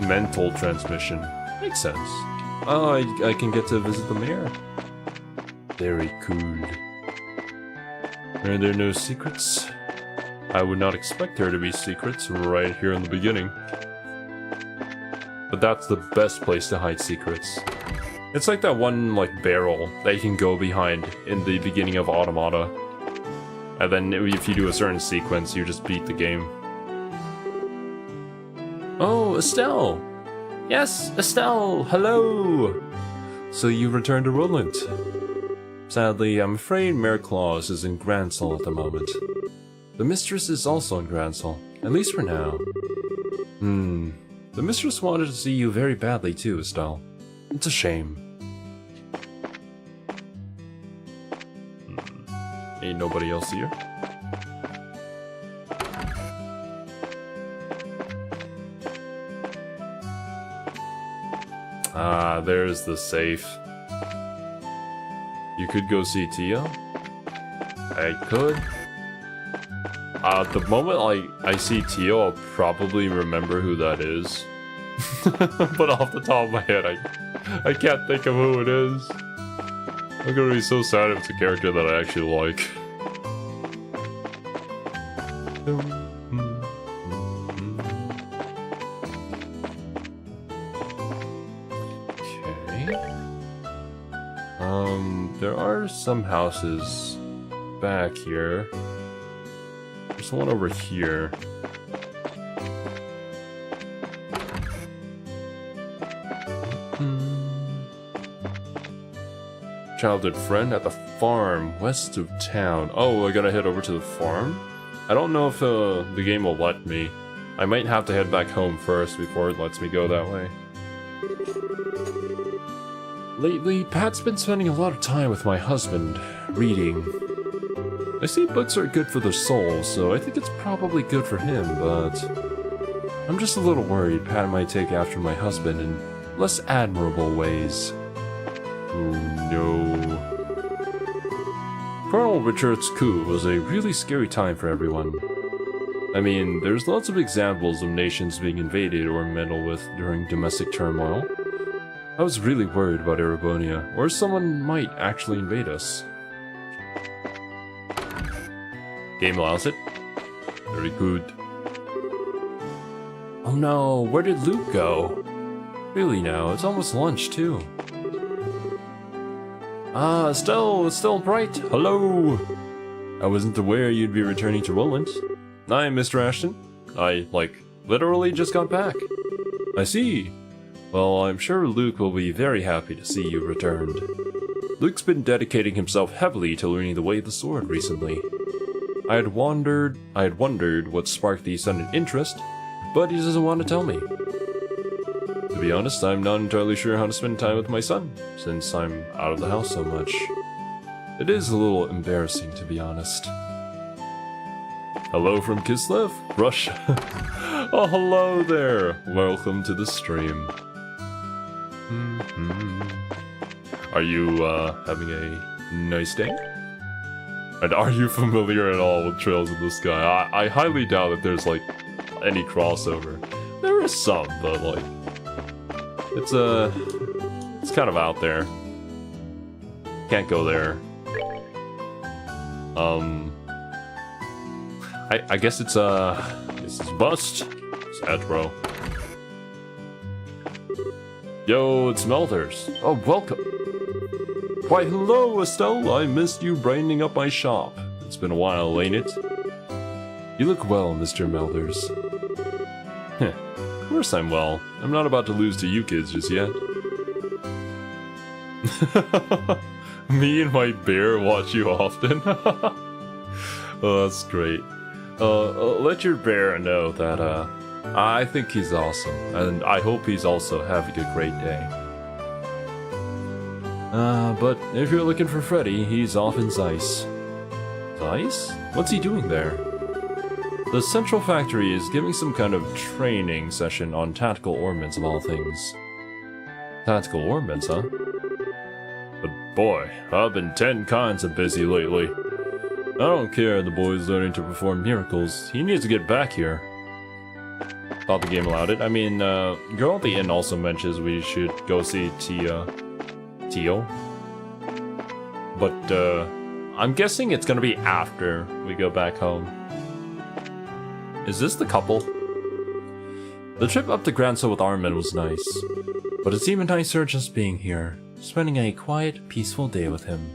Mental transmission. Makes sense. Oh, I can get to visit the mayor. Very cool. Are there no secrets? I would not expect there to be secrets right here in the beginning. But that's the best place to hide secrets. It's like that one, like, barrel that you can go behind in the beginning of Automata. And then if you do a certain sequence, you just beat the game. Oh, Estelle! Yes, Estelle! Hello! So you returned to Roland. Sadly, I'm afraid MacLeod is in Gransol at the moment. The mistress is also in Gransol, at least for now. The mistress wanted to see you very badly too, Estelle. It's a shame. Ain't nobody else here? Ah, there's the safe. You could go see Tia. I could. At the moment I see Tia, I'll probably remember who that is. But off the top of my head, I can't think of who it is. I'm gonna be so sad if it's a character that I actually like. There are some houses back here. There's one over here. Childhood friend at the farm west of town. Oh, I gotta head over to the farm? I don't know if the game will let me. I might have to head back home first before it lets me go that way. Lately, Pat's been spending a lot of time with my husband, reading. I see books are good for their soul, so I think it's probably good for him, but I'm just a little worried Pat might take after my husband in less admirable ways. Oh no. Colonel Richard's coup was a really scary time for everyone. I mean, there's lots of examples of nations being invaded or meddled with during domestic turmoil. I was really worried about Erebonia, or someone might actually invade us. Game allows it. Very good. Oh no, where did Luke go? Really now, it's almost lunch too. Ah, Estelle Bright, hello! I wasn't aware you'd be returning to Roland. Hi, Mr. Ashton. I, literally just got back. I see. Well, I'm sure Luke will be very happy to see you returned. Luke's been dedicating himself heavily to learning the way of the sword recently. I had wondered what sparked the sudden interest, but he doesn't want to tell me. To be honest, I'm not entirely sure how to spend time with my son, since I'm out of the house so much. It is a little embarrassing, to be honest. Hello from Kislev, Russia. Oh, hello there. Welcome to the stream. Are you having a nice day? And are you familiar at all with Trails in the Sky? I highly doubt that there's any crossover. There is some, but it's kind of out there. Can't go there. I guess it's bust. Sad bro. Yo, it's Melders. Oh, welcome. Why, hello, Estelle. I missed you brightening up my shop. It's been a while, ain't it? You look well, Mr. Melders. Heh, of course I'm well. I'm not about to lose to you kids just yet. Me and my bear watch you often. Oh, that's great. Let your bear know that, I think he's awesome, and I hope he's also having a great day. But if you're looking for Freddy, he's off in Zeiss. Zeiss? What's he doing there? The Central Factory is giving some kind of training session on tactical ordnance of all things. Tactical ordnance, huh? But boy, I've been 10 kinds of busy lately. I don't care the boy's learning to perform miracles. He needs to get back here. Thought the game allowed it. I mean, girl at the inn also mentions we should go see Tio. But, I'm guessing it's gonna be after we go back home. Is this the couple? The trip up to Granso with Armin was nice. But it's even nicer just being here, spending a quiet, peaceful day with him.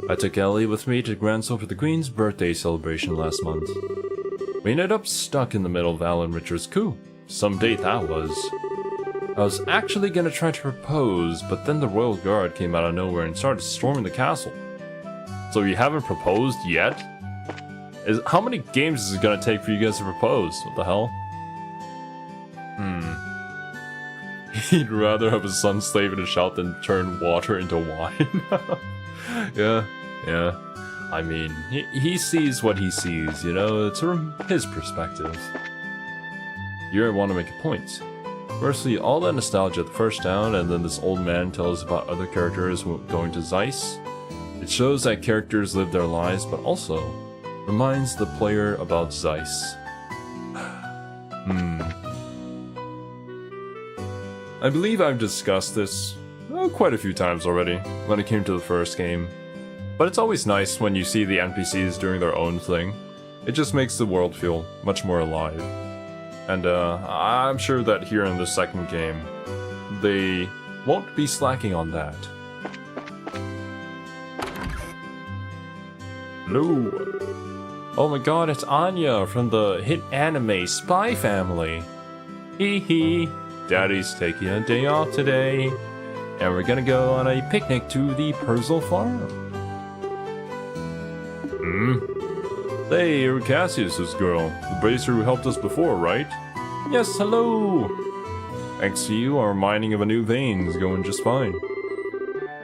I took Ellie with me to Granso for the Queen's birthday celebration last month. We ended up stuck in the middle of Alan Richards' coup. Some date that was. I was actually gonna try to propose, but then the Royal Guard came out of nowhere and started storming the castle. So you haven't proposed yet? How many games is it gonna take for you guys to propose? What the hell? He'd rather have his son slave in a shop than turn water into wine. Yeah. I mean, he sees what he sees, you know, it's from his perspective. Here I want to make a point. Firstly, all that nostalgia at the first town, and then this old man tells us about other characters going to Zeiss. It shows that characters live their lives, but also reminds the player about Zeiss. I believe I've discussed this quite a few times already when it came to the first game. But it's always nice when you see the NPCs doing their own thing. It just makes the world feel much more alive. And I'm sure that here in the second game, they won't be slacking on that. Hello. Oh my god, it's Anya from the hit anime Spy Family. Hee hee. Daddy's taking a day off today, and we're gonna go on a picnic to the Perzel farm. Hey, you're Cassius's girl, the bracer who helped us before, right? Yes, hello! Thanks to you, our mining of a new vein is going just fine.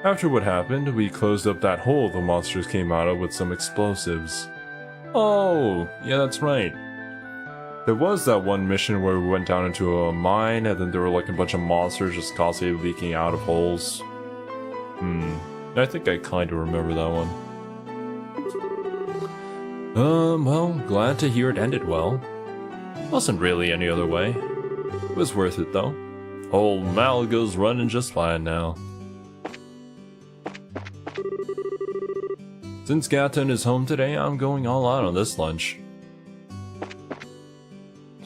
After what happened, we closed up that hole the monsters came out of with some explosives. Oh, yeah, that's right. There was that one mission where we went down into a mine and then there were like a bunch of monsters just constantly leaking out of holes. I think I kinda remember that one. Well, glad to hear it ended well. Wasn't really any other way. It was worth it though. Old Malga's running just fine now. Since Gatun is home today, I'm going all out on this lunch.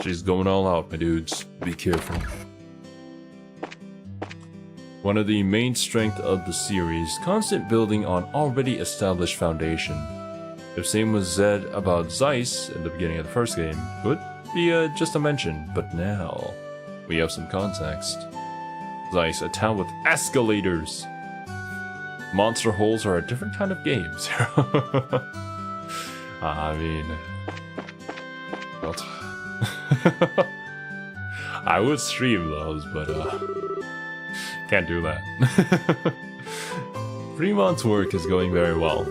She's going all out, my dudes. Be careful. One of the main strengths of the series, constant building on already established foundation. If same was said about Zeiss in the beginning of the first game, could be just a mention, but now we have some context. Zeiss, a town with escalators. Monster holes are a different kind of games. I mean, what? I would stream those, but can't do that. Fremont's work is going very well,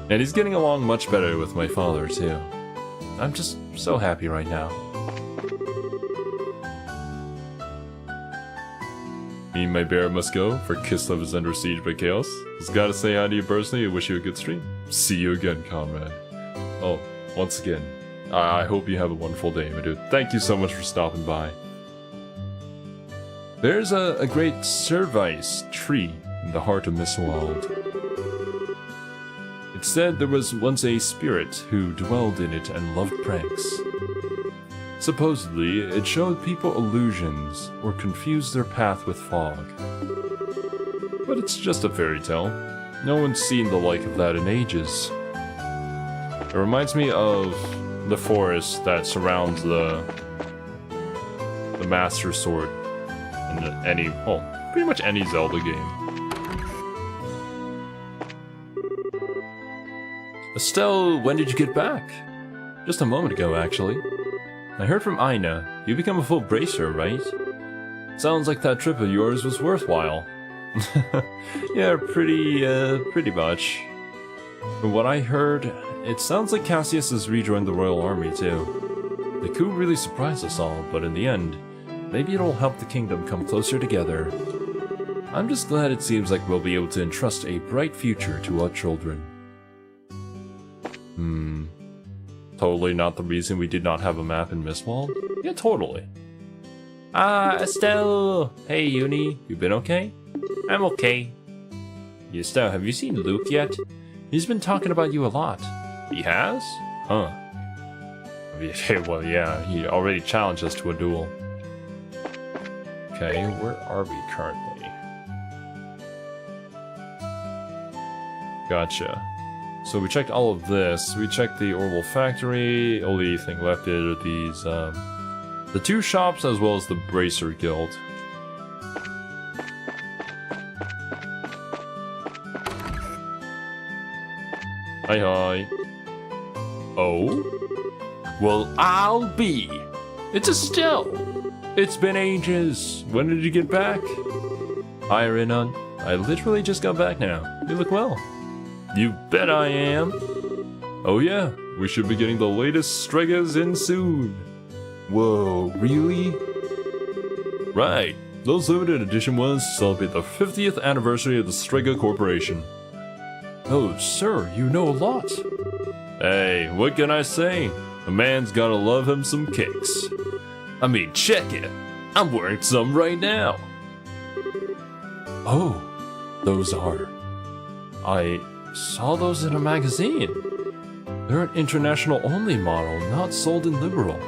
and he's getting along much better with my father too. I'm just so happy right now. Me and my bear must go, for Kislev is under siege by chaos. Just gotta say hi to you personally and wish you a good stream. See you again, comrade. Oh, once again, I hope you have a wonderful day, my dude. Thank you so much for stopping by. There's a great service tree in the heart of Mistwald. It said there was once a spirit who dwelled in it and loved pranks. Supposedly, it showed people illusions or confused their path with fog. But it's just a fairy tale. No one's seen the like of that in ages. It reminds me of the forest that surrounds the Master Sword in any, well, pretty much any Zelda game. Estelle, when did you get back? Just a moment ago, actually. I heard from Aina, you become a full bracer, right? Sounds like that trip of yours was worthwhile. Yeah, pretty much. From what I heard, it sounds like Cassius has rejoined the royal army too. The coup really surprised us all, but in the end, maybe it'll help the kingdom come closer together. I'm just glad it seems like we'll be able to entrust a bright future to our children. Totally not the reason we did not have a map in Mistwald? Yeah, totally. Ah, Estelle! Hey, Uni, you been okay? I'm okay. Estelle, have you seen Luke yet? He's been talking about you a lot. He has? Huh. Well, yeah, he already challenged us to a duel. Okay, where are we currently? Gotcha. So we checked all of this. We checked the Orbital Factory. Only thing left are these, the 2 shops as well as the Bracer Guild. Hi hi. Oh? Well, I'll be. It's Estelle. It's been ages. When did you get back? Hi, Renan. I literally just got back now. You look well. You bet I am. Oh yeah, we should be getting the latest Stregas in soon. Whoa, really? Right, those limited edition ones celebrate the 50th anniversary of the Strega Corporation. Oh, sir, you know a lot. Hey, what can I say? A man's gotta love him some cakes. I mean, check it. I'm wearing some right now. Oh, those are... I saw those in a magazine. They're an international-only model, not sold in Liberal.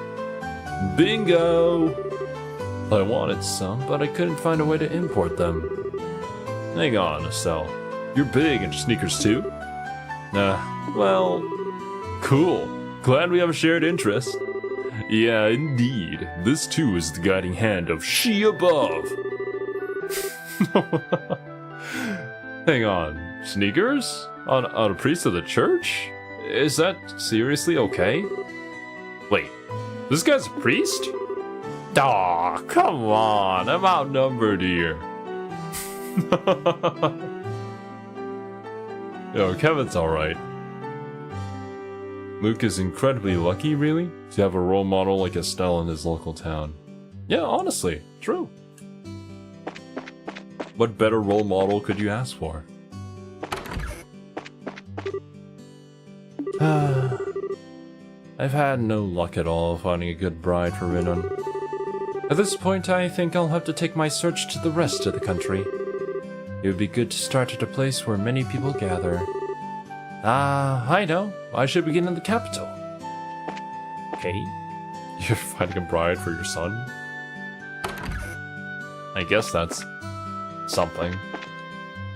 Bingo! I wanted some, but I couldn't find a way to import them. Hang on, Estelle. You're big into sneakers too? Well... Cool. Glad we have a shared interest. Yeah, indeed. This too is the guiding hand of She Above. Hang on. Sneakers? On a priest of the church? Is that seriously okay? Wait, this guy's a priest? Aw, come on, I'm outnumbered here. Yo, Kevin's alright. Luke is incredibly lucky, really, to have a role model like Estelle in his local town. Yeah, honestly, true. What better role model could you ask for? I've had no luck at all finding a good bride for Renan. At this point, I think I'll have to take my search to the rest of the country. It would be good to start at a place where many people gather. I know. I should begin in the capital. Okay. You're finding a bride for your son? I guess that's something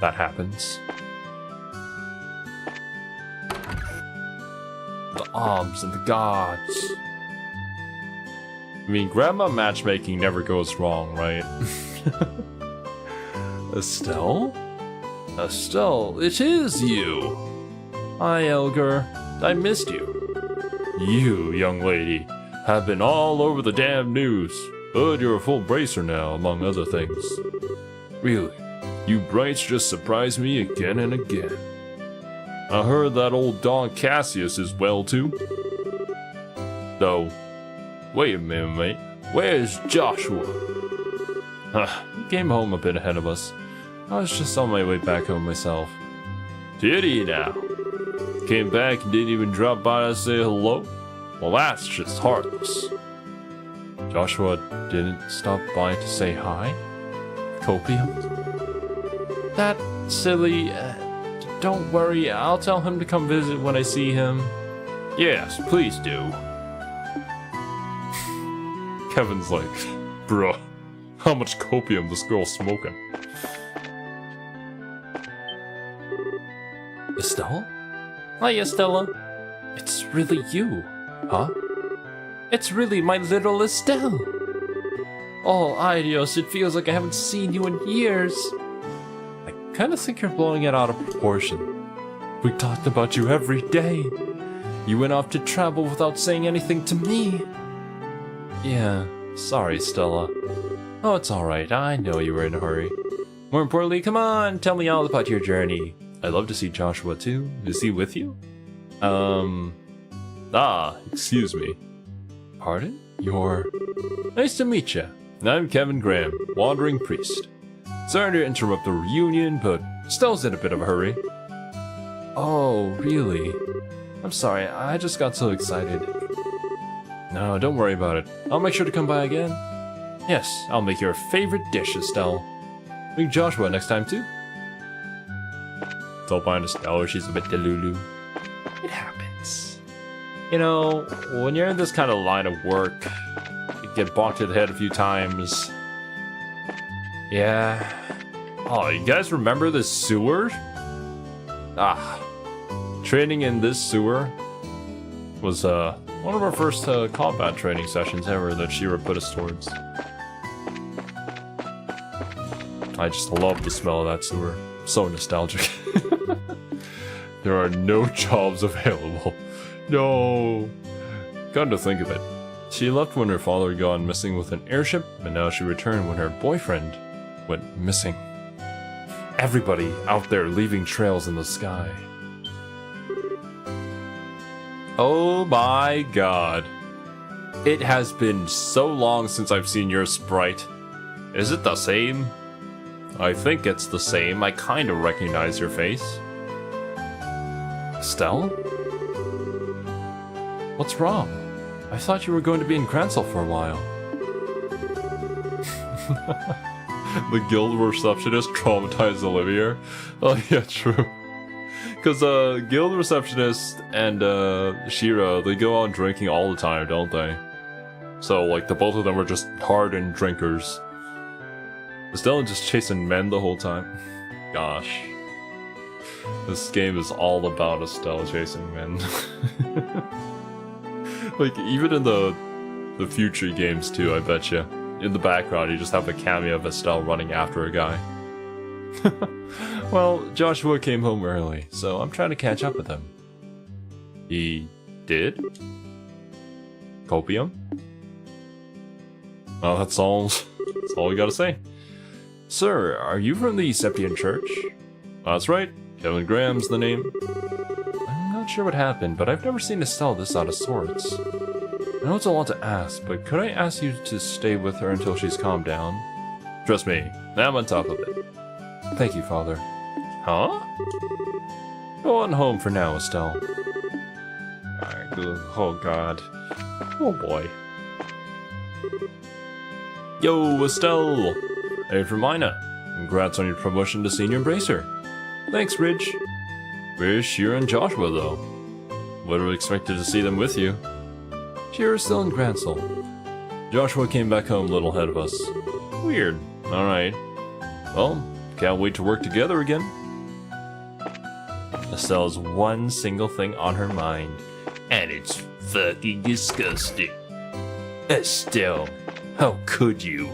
that happens. The arms and the gods. I mean, grandma matchmaking never goes wrong, right? Estelle? Estelle, it is you! Hi, Elgar. I missed you. You, young lady, have been all over the damn news, but you're a full bracer now, among other things. Really, you brights just surprise me again and again. I heard that old Don Cassius is well too. Though, wait a minute, mate. Where's Joshua? He came home a bit ahead of us. I was just on my way back home myself. Did he now? Came back and didn't even drop by to say hello? Well, that's just heartless. Joshua didn't stop by to say hi? Copium? That silly... don't worry, I'll tell him to come visit when I see him. Yes, please do. Kevin's like, bruh, how much copium this girl's smoking? Estelle? Hi, Estella. It's really you, huh? It's really my little Estelle. Oh, adios, it feels like I haven't seen you in years. I kinda think you're blowing it out of proportion. We talked about you every day. You went off to travel without saying anything to me. Yeah, sorry, Stella. Oh, it's alright, I know you were in a hurry. More importantly, come on, tell me all about your journey. I'd love to see Joshua too. Is he with you? Excuse me. Pardon? You're... Nice to meet you. I'm Kevin Graham, Wandering Priest. Sorry to interrupt the reunion, but Estelle's in a bit of a hurry. Oh, really? I'm sorry, I just got so excited. No, don't worry about it. I'll make sure to come by again. Yes, I'll make your favorite dish, Estelle. Meet Joshua next time, too. Don't mind Estelle, she's a bit delulu. It happens. You know, when you're in this kind of line of work, you get bonked to the head a few times. Yeah. Oh, you guys remember this sewer? Training in this sewer was one of our first combat training sessions ever that Shira put us towards. I just love the smell of that sewer. So nostalgic. There are no jobs available. No. Come to think of it, she left when her father had gone missing with an airship, and now she returned when her boyfriend went missing. Everybody out there leaving trails in the sky. Oh my god. It has been so long since I've seen your sprite. Is it the same? I think it's the same. I kind of recognize your face. Estelle? What's wrong? I thought you were going to be in Grancel for a while. The guild receptionist traumatized Olivia. Oh yeah, true. Because guild receptionist and Shira, they go on drinking all the time, don't they? So like the both of them were just hardened drinkers. Estelle just chasing men the whole time. Gosh. This game is all about Estelle chasing men. Like, even in the future games too, I bet you. In the background, you just have a cameo of Estelle running after a guy. Well, Joshua came home early, so I'm trying to catch up with him. He did? Copium? Well, that's all we gotta say. Sir, are you from the Seppian Church? That's right, Kevin Graham's the name. I'm not sure what happened, but I've never seen Estelle this out of sorts. I know it's a lot to ask, but could I ask you to stay with her until she's calmed down? Trust me, I'm on top of it. Thank you, Father. Huh? Go on home for now, Estelle. Oh god. Oh boy. Yo, Estelle! Hey, from Mina. Congrats on your promotion to Senior Embracer. Thanks, Ridge. Where's Shira and Joshua, though? Would have expected to see them with you. Shira's still in Grancel. Joshua came back home a little ahead of us. Weird. Alright. Well, can't wait to work together again. Estelle's one single thing on her mind, and it's fucking disgusting. Estelle, how could you?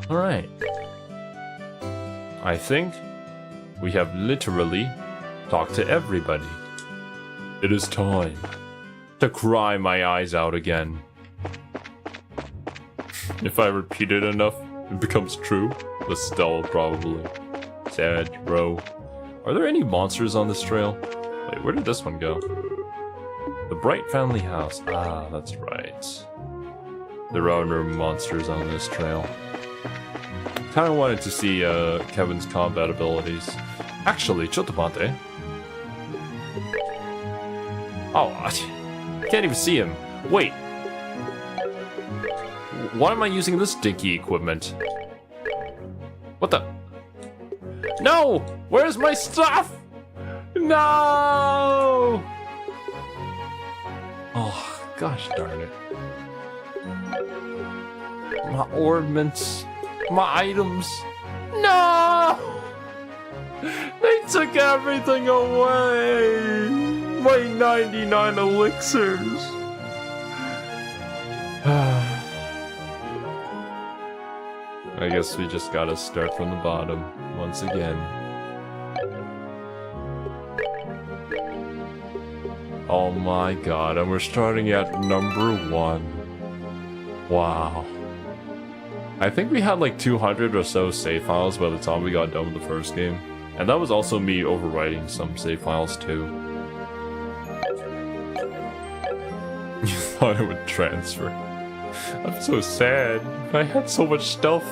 Alright. I think we have literally talked to everybody. It is time to cry my eyes out again. If I repeat it enough, it becomes true. Estelle probably. Sad, bro. Are there any monsters on this trail? Wait, where did this one go? The Bright Family House. Ah, that's right. There are no monsters on this trail. Kinda wanted to see Kevin's combat abilities. Actually, Chotabante. Oh, I can't even see him. Wait. Why am I using this dinky equipment? What the? No! Where's my stuff? No! Oh, gosh darn it. My ornaments. My items. No! They took everything away! My 99 elixirs! I guess we just gotta start from the bottom once again. Oh my god, and we're starting at number 1. Wow. I think we had like 200 or so save files by the time we got done with the first game. And that was also me overwriting some save files too. You thought it would transfer. I'm so sad. I had so much stuff.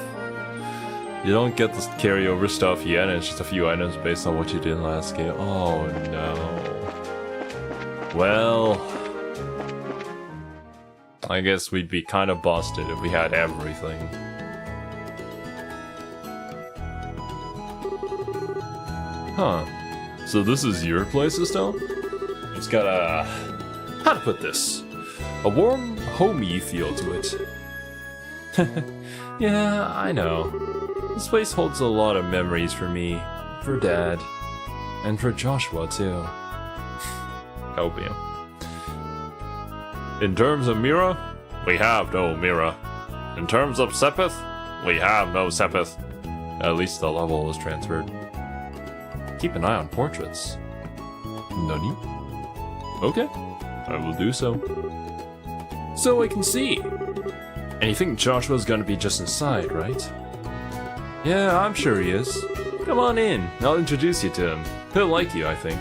You don't get this carryover stuff yet, and it's just a few items based on what you did last game. Oh no. Well, I guess we'd be kind of busted if we had everything. Huh. So this is your place, Estelle? It's got a... how to put this? A warm, homey feel to it. Yeah, I know. This place holds a lot of memories for me, for Dad, and for Joshua too. Opium. In terms of Mira, we have no Mira. In terms of Sepith, we have no Sepith. At least the level was transferred. Keep an eye on portraits. Nani? Okay, I will do so. So I can see. And you think Joshua's gonna be just inside, right? Yeah, I'm sure he is. Come on in, I'll introduce you to him. He'll like you, I think.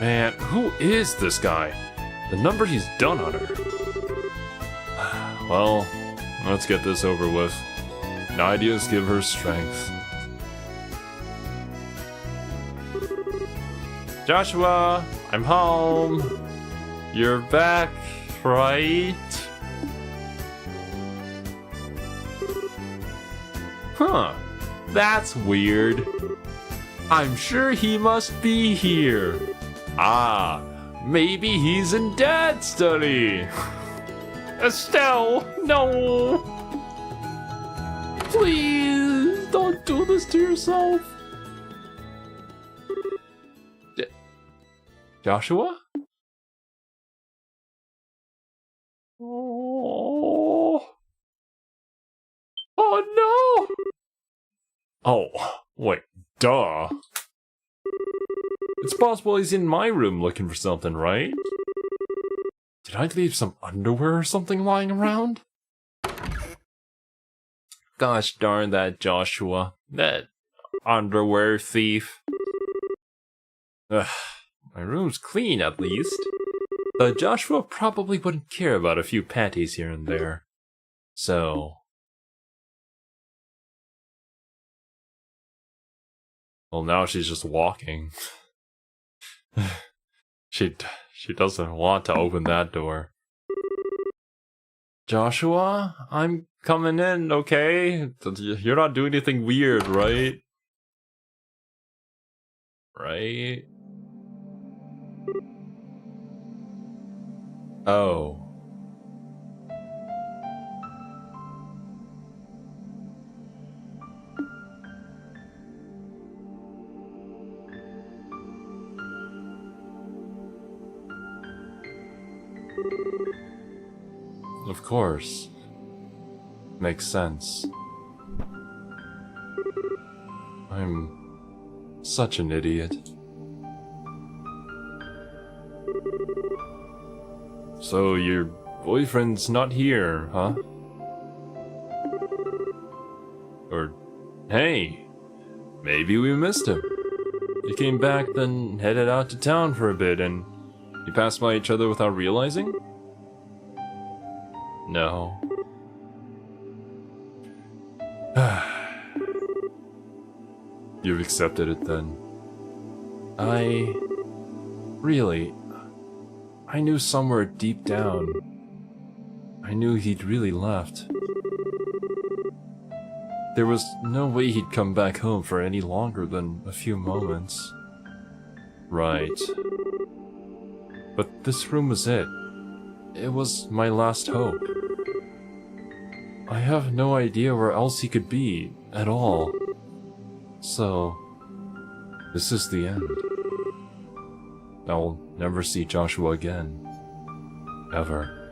Man, who is this guy? The number he's done on her. Well, let's get this over with. Ideas give her strength. Joshua, I'm home. You're back, right? Huh, that's weird. I'm sure he must be here. Ah, maybe he's in Dad's study. Estelle, no! Please, don't do this to yourself. Joshua? Oh. Oh no! Oh, wait, duh. It's possible he's in my room looking for something, right? Did I leave some underwear or something lying around? Gosh darn that Joshua. That underwear thief. Ugh, my room's clean at least. Joshua probably wouldn't care about a few panties here and there. So... well, now she's just walking. She doesn't want to open that door. Joshua, I'm coming in, okay? You're not doing anything weird, right? Right? Oh. Of course. Makes sense. I'm such an idiot. So your boyfriend's not here, huh? Or, hey, maybe we missed him. You came back, then headed out to town for a bit, and you passed by each other without realizing? No. You've accepted it then. I knew somewhere deep down, I knew he'd really left. There was no way he'd come back home for any longer than a few moments. Right. But this room was it. It was my last hope. I have no idea where else he could be, at all. So, this is the end. I'll never see Joshua again. Ever.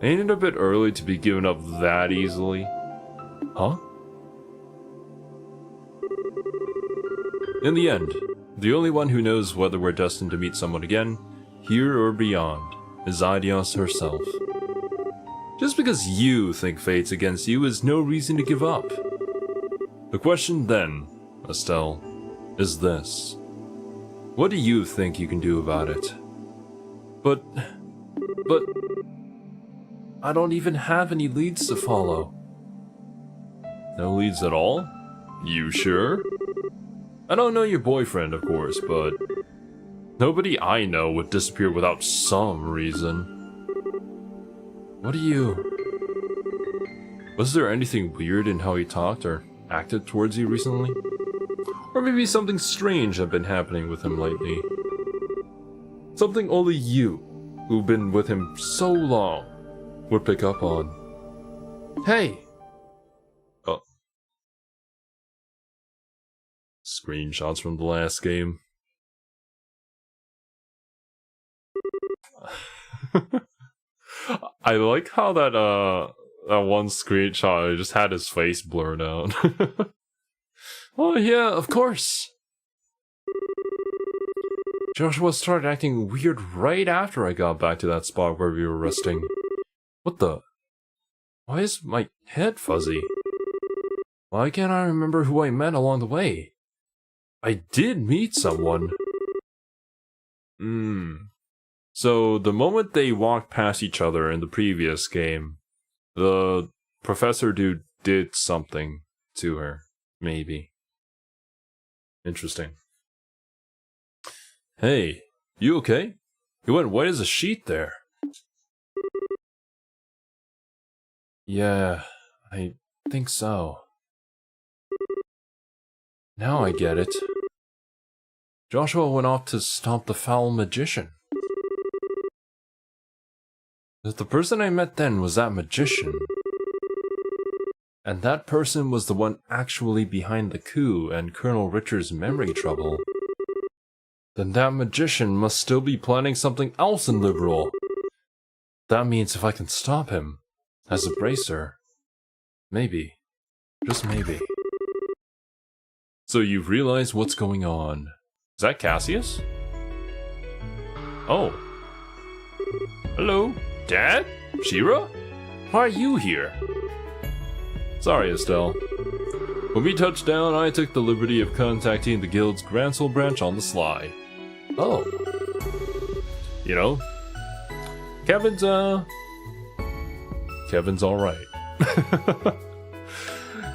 Ain't it a bit early to be given up that easily? Huh? In the end, the only one who knows whether we're destined to meet someone again, here or beyond, is Idios herself. Just because you think fate's against you is no reason to give up. The question then, Estelle, is this. What do you think you can do about it? But... I don't even have any leads to follow. No leads at all? You sure? I don't know your boyfriend, of course, but... nobody I know would disappear without some reason. What do you... Was there anything weird in how he talked or acted towards you recently? Or maybe something strange had been happening with him lately. Something only you, who've been with him so long, would pick up on. Hey! Oh. Screenshots from the last game. I like how that one screenshot just had his face blurred out. Oh yeah, of course. Joshua started acting weird right after I got back to that spot where we were resting. What the? Why is my head fuzzy? Why can't I remember who I met along the way? I did meet someone. So the moment they walked past each other in the previous game, the professor dude did something to her. Maybe. Interesting. Hey, you okay? You went white as a sheet there. Yeah, I think so. Now I get it. Joshua went off to stop the foul magician. If the person I met then was that magician, and that person was the one actually behind the coup and Colonel Richard's memory trouble, then that magician must still be planning something else in Liberal. That means if I can stop him, as a bracer, maybe, just maybe. So you've realized what's going on. Is that Cassius? Oh. Hello, Dad? Shira? Why are you here? Sorry, Estelle. When we touched down, I took the liberty of contacting the guild's Gransel branch on the sly. Oh. You know, Kevin's alright.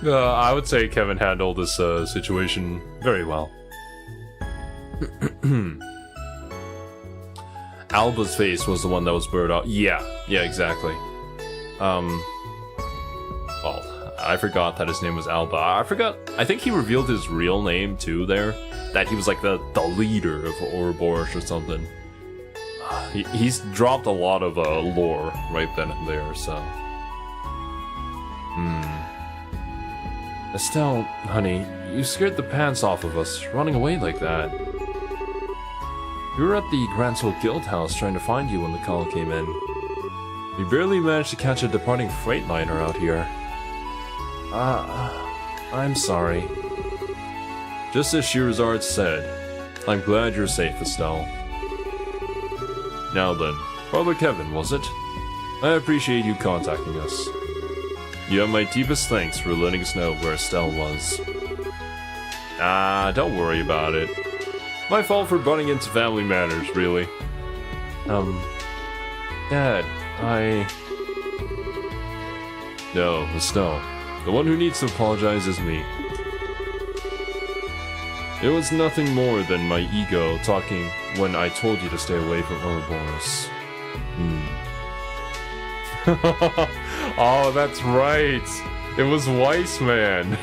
I would say Kevin handled this situation very well. Alba's face was the one that was blurred out. Yeah, exactly. Well, I forgot that his name was Alba. I think he revealed his real name too there. That he was like the leader of Ouroboros or something. He's dropped a lot of lore right then and there, so... Estelle, honey, you scared the pants off of us, running away like that. We were at the Gransel Guild House trying to find you when the call came in. We barely managed to catch a departing freightliner out here. I'm sorry. Just as Shirazard said, I'm glad you're safe, Estelle. Now then, Father Kevin, was it? I appreciate you contacting us. You have my deepest thanks for letting us know where Estelle was. Don't worry about it. My fault for butting into family matters, really. Dad, No, Estelle. The one who needs to apologize is me. It was nothing more than my ego talking when I told you to stay away from Ouroboros. Oh, that's right. It was Weissman.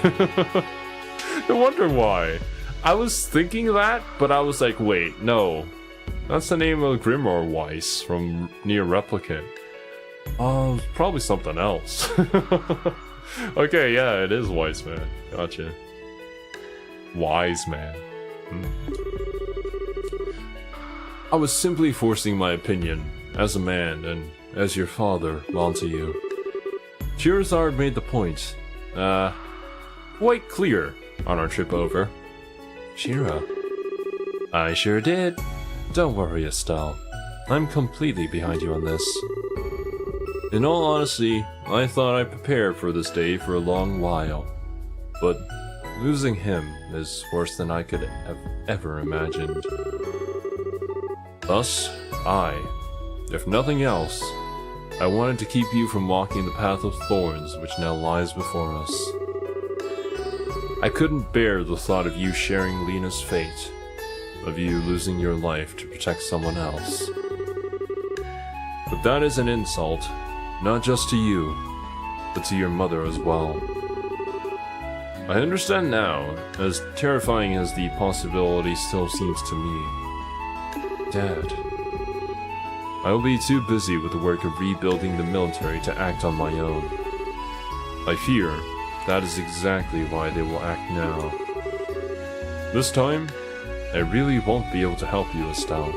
No wonder why. I was thinking that, but I was like, wait, no. That's the name of Grimoire Weiss from Near Replicant. Oh, probably something else. Okay, yeah, it is Weissman. Gotcha. Wise man. I was simply forcing my opinion, as a man and as your father, onto you. Shirazard made the point, quite clear on our trip over. Shira. I sure did. Don't worry, Estelle. I'm completely behind you on this. In all honesty, I thought I prepared for this day for a long while, but losing him is worse than I could have ever imagined. Thus, if nothing else, I wanted to keep you from walking the path of thorns which now lies before us. I couldn't bear the thought of you sharing Lena's fate, of you losing your life to protect someone else. But that is an insult, not just to you, but to your mother as well. I understand now, as terrifying as the possibility still seems to me. Dad, I will be too busy with the work of rebuilding the military to act on my own. I fear that is exactly why they will act now. This time, I really won't be able to help you, Estelle.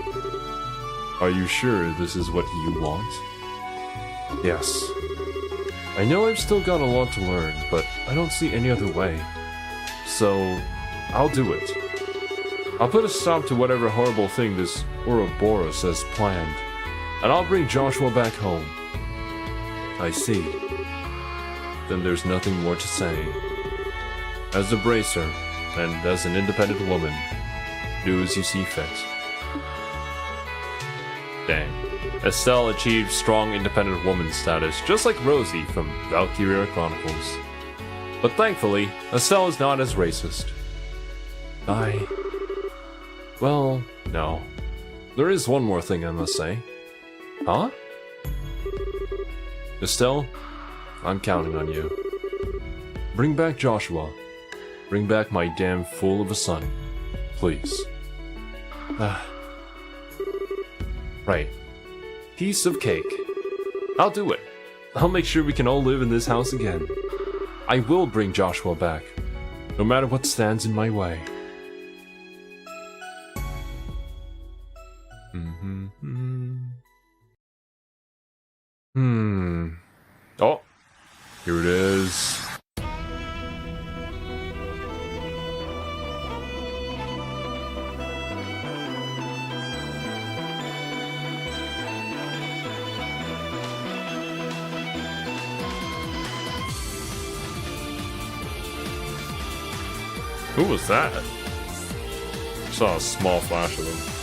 Are you sure this is what you want? Yes. I know I've still got a lot to learn, but I don't see any other way. So, I'll do it. I'll put a stop to whatever horrible thing this Ouroboros has planned, and I'll bring Joshua back home. I see. Then there's nothing more to say. As a bracer, and as an independent woman, do as you see fit. Dang. Estelle achieved strong independent woman status, just like Rosie from Valkyria Chronicles. But thankfully, Estelle is not as racist. Well, no. There is one more thing I must say. Huh? Estelle, I'm counting on you. Bring back Joshua. Bring back my damn fool of a son. Please. Right. Piece of cake. I'll do it. I'll make sure we can all live in this house again. I will bring Joshua back, no matter what stands in my way. Oh, here it is. Who was that? I saw a small flash of him.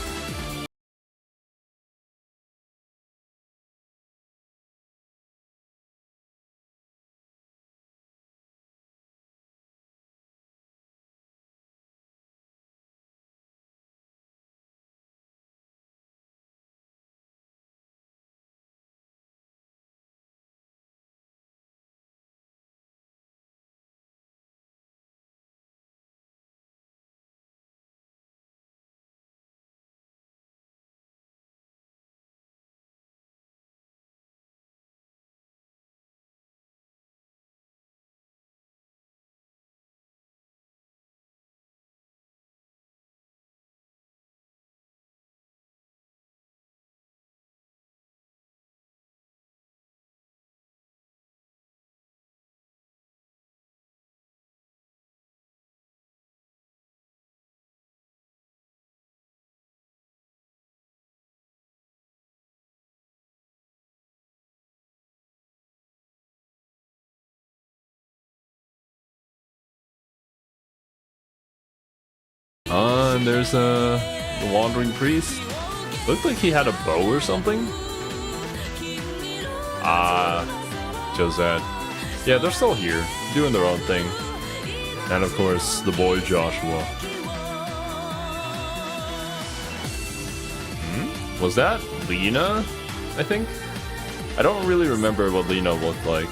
And there's the wandering priest. Looked like he had a bow or something. Josette. Yeah, they're still here, doing their own thing. And of course, the boy Joshua. Was that Lena, I think? I don't really remember what Lena looked like.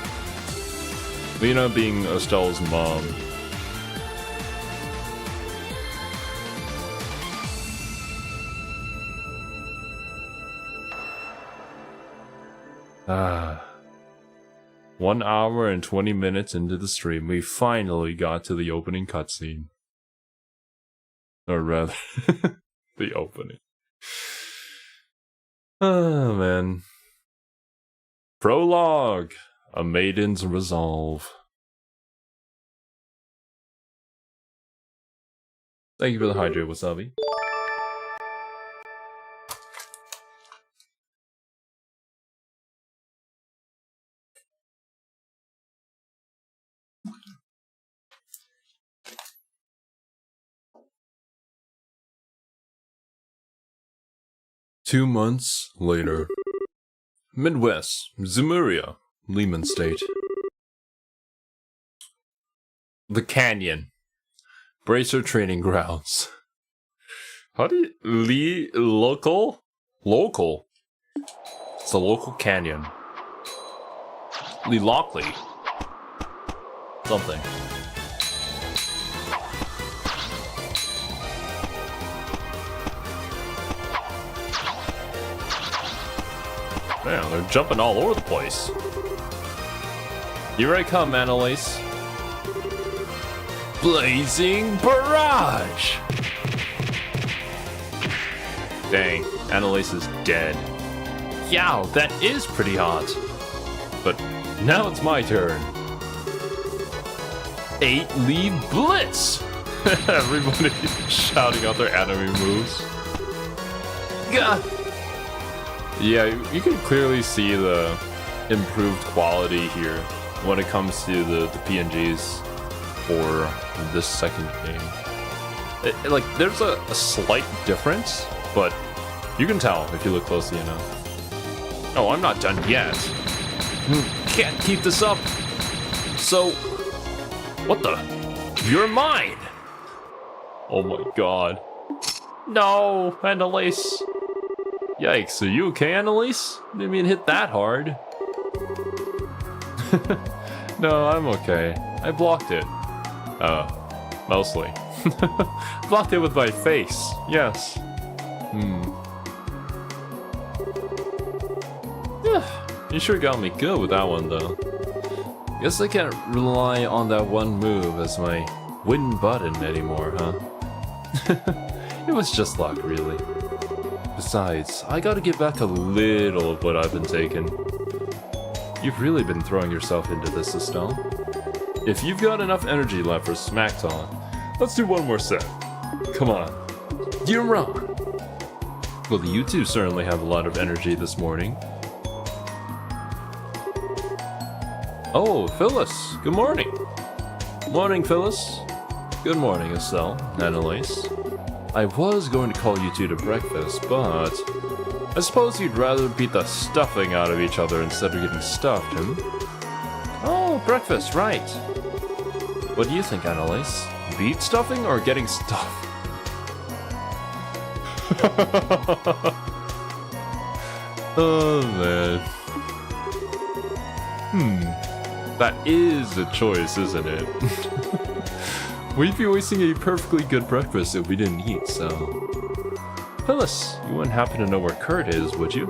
Lena being Estelle's mom. Ah. 1 hour and 20 minutes into the stream, we finally got to the opening cutscene. Or rather, the opening. Oh, man. Prologue. A Maiden's Resolve. Thank you for the hydrate, Wasabi. 2 months later. Midwest, Zemuria, Lehman State. The Canyon. Bracer Training Grounds. How do you... Local? Local. It's a local canyon. Lee Lockley. Something. Man, they're jumping all over the place. Here I come, Annalise. Blazing Barrage! Dang, Annalise is dead. Yow, that is pretty hot. But now it's my turn. 8 lead blitz! Everybody shouting out their anime moves. Gah! Yeah, you can clearly see the improved quality here when it comes to the PNGs for this second game. Like, there's a slight difference, but you can tell if you look closely enough. Oh, I'm not done yet. Can't keep this up. So, what the? You're mine! Oh my god. No, Annalise. Yikes, are you okay, Annalise? Didn't mean hit that hard. No, I'm okay. I blocked it. Mostly. Blocked it with my face, yes. You sure got me good with that one, though. Guess I can't rely on that one move as my win button anymore, huh? It was just luck, really. Besides, I gotta give back a little of what I've been taking. You've really been throwing yourself into this, Estelle. If you've got enough energy left for Smack Talk, let's do one more set. Come on. You're on. Well, you two certainly have a lot of energy this morning. Oh, Phyllis. Good morning. Morning, Phyllis. Good morning, Estelle. Annalise. I was going to call you two to breakfast, but I suppose you'd rather beat the stuffing out of each other instead of getting stuffed, hmm? Oh, breakfast, right. What do you think, Annalise? Beat stuffing or getting stuffed? Oh, man. That is a choice, isn't it? We'd be wasting a perfectly good breakfast if we didn't eat, so... Phyllis, you wouldn't happen to know where Kurt is, would you?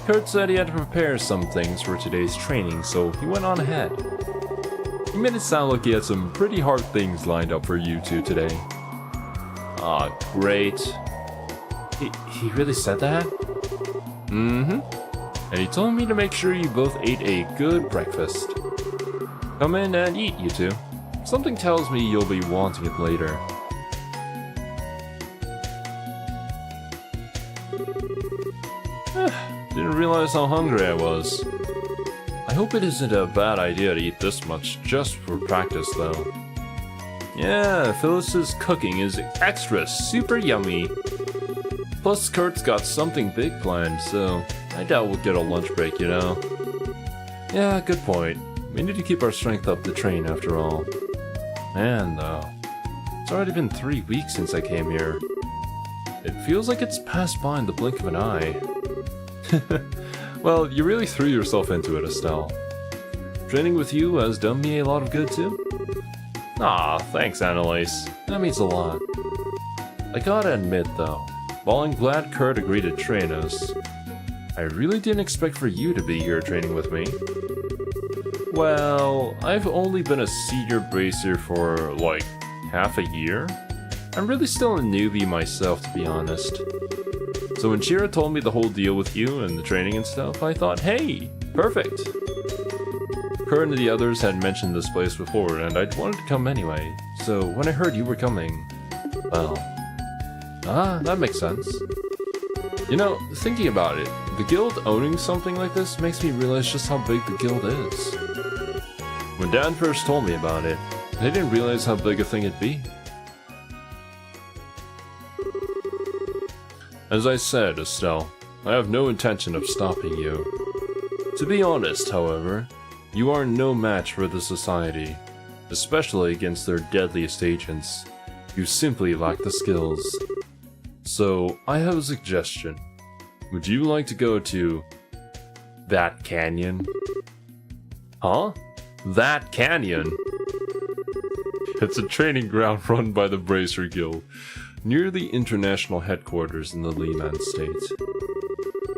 Kurt said he had to prepare some things for today's training, so he went on ahead. He made it sound like he had some pretty hard things lined up for you two today. Aw, great. He really said that? Mm-hmm. And he told me to make sure you both ate a good breakfast. Come in and eat, you two. Something tells me you'll be wanting it later. Didn't realize how hungry I was. I hope it isn't a bad idea to eat this much just for practice, though. Yeah, Phyllis's cooking is extra super yummy. Plus, Kurt's got something big planned, so I doubt we'll get a lunch break, you know? Yeah, good point. We need to keep our strength up to train, after all. Man, though, it's already been 3 weeks since I came here. It feels like it's passed by in the blink of an eye. Well, you really threw yourself into it, Estelle. Training with you has done me a lot of good, too. Aw, thanks, Annalise. That means a lot. I gotta admit, though, while I'm glad Kurt agreed to train us, I really didn't expect for you to be here training with me. Well, I've only been a senior bracer for, like, half a year. I'm really still a newbie myself, to be honest. So when Shira told me the whole deal with you and the training and stuff, I thought, hey, perfect. Kurt and the others had mentioned this place before, and I wanted to come anyway. So when I heard you were coming, well, that makes sense. You know, thinking about it, the guild owning something like this makes me realize just how big the guild is. When Dad first told me about it, I didn't realize how big a thing it'd be. As I said, Estelle, I have no intention of stopping you. To be honest, however, you are no match for the society, especially against their deadliest agents. You simply lack the skills. So, I have a suggestion. Would you like to go to that canyon? Huh? That canyon? It's a training ground run by the Bracer Guild, near the international headquarters in the Lehman state.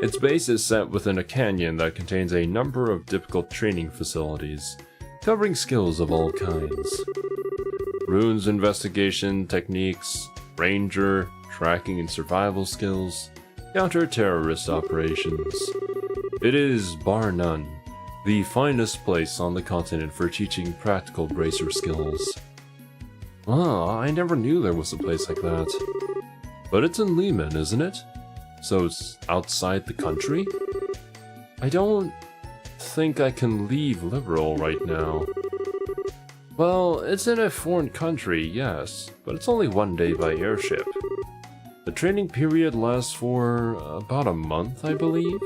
Its base is set within a canyon that contains a number of difficult training facilities, covering skills of all kinds. Runes investigation techniques, ranger, tracking and survival skills, counter-terrorist operations. It is, bar none, the finest place on the continent for teaching practical bracer skills. Ah, I never knew there was a place like that. But it's in Lehman, isn't it? So it's outside the country? I don't think I can leave Liberal right now. Well, it's in a foreign country, yes, but it's only 1 day by airship. The training period lasts for about a month, I believe.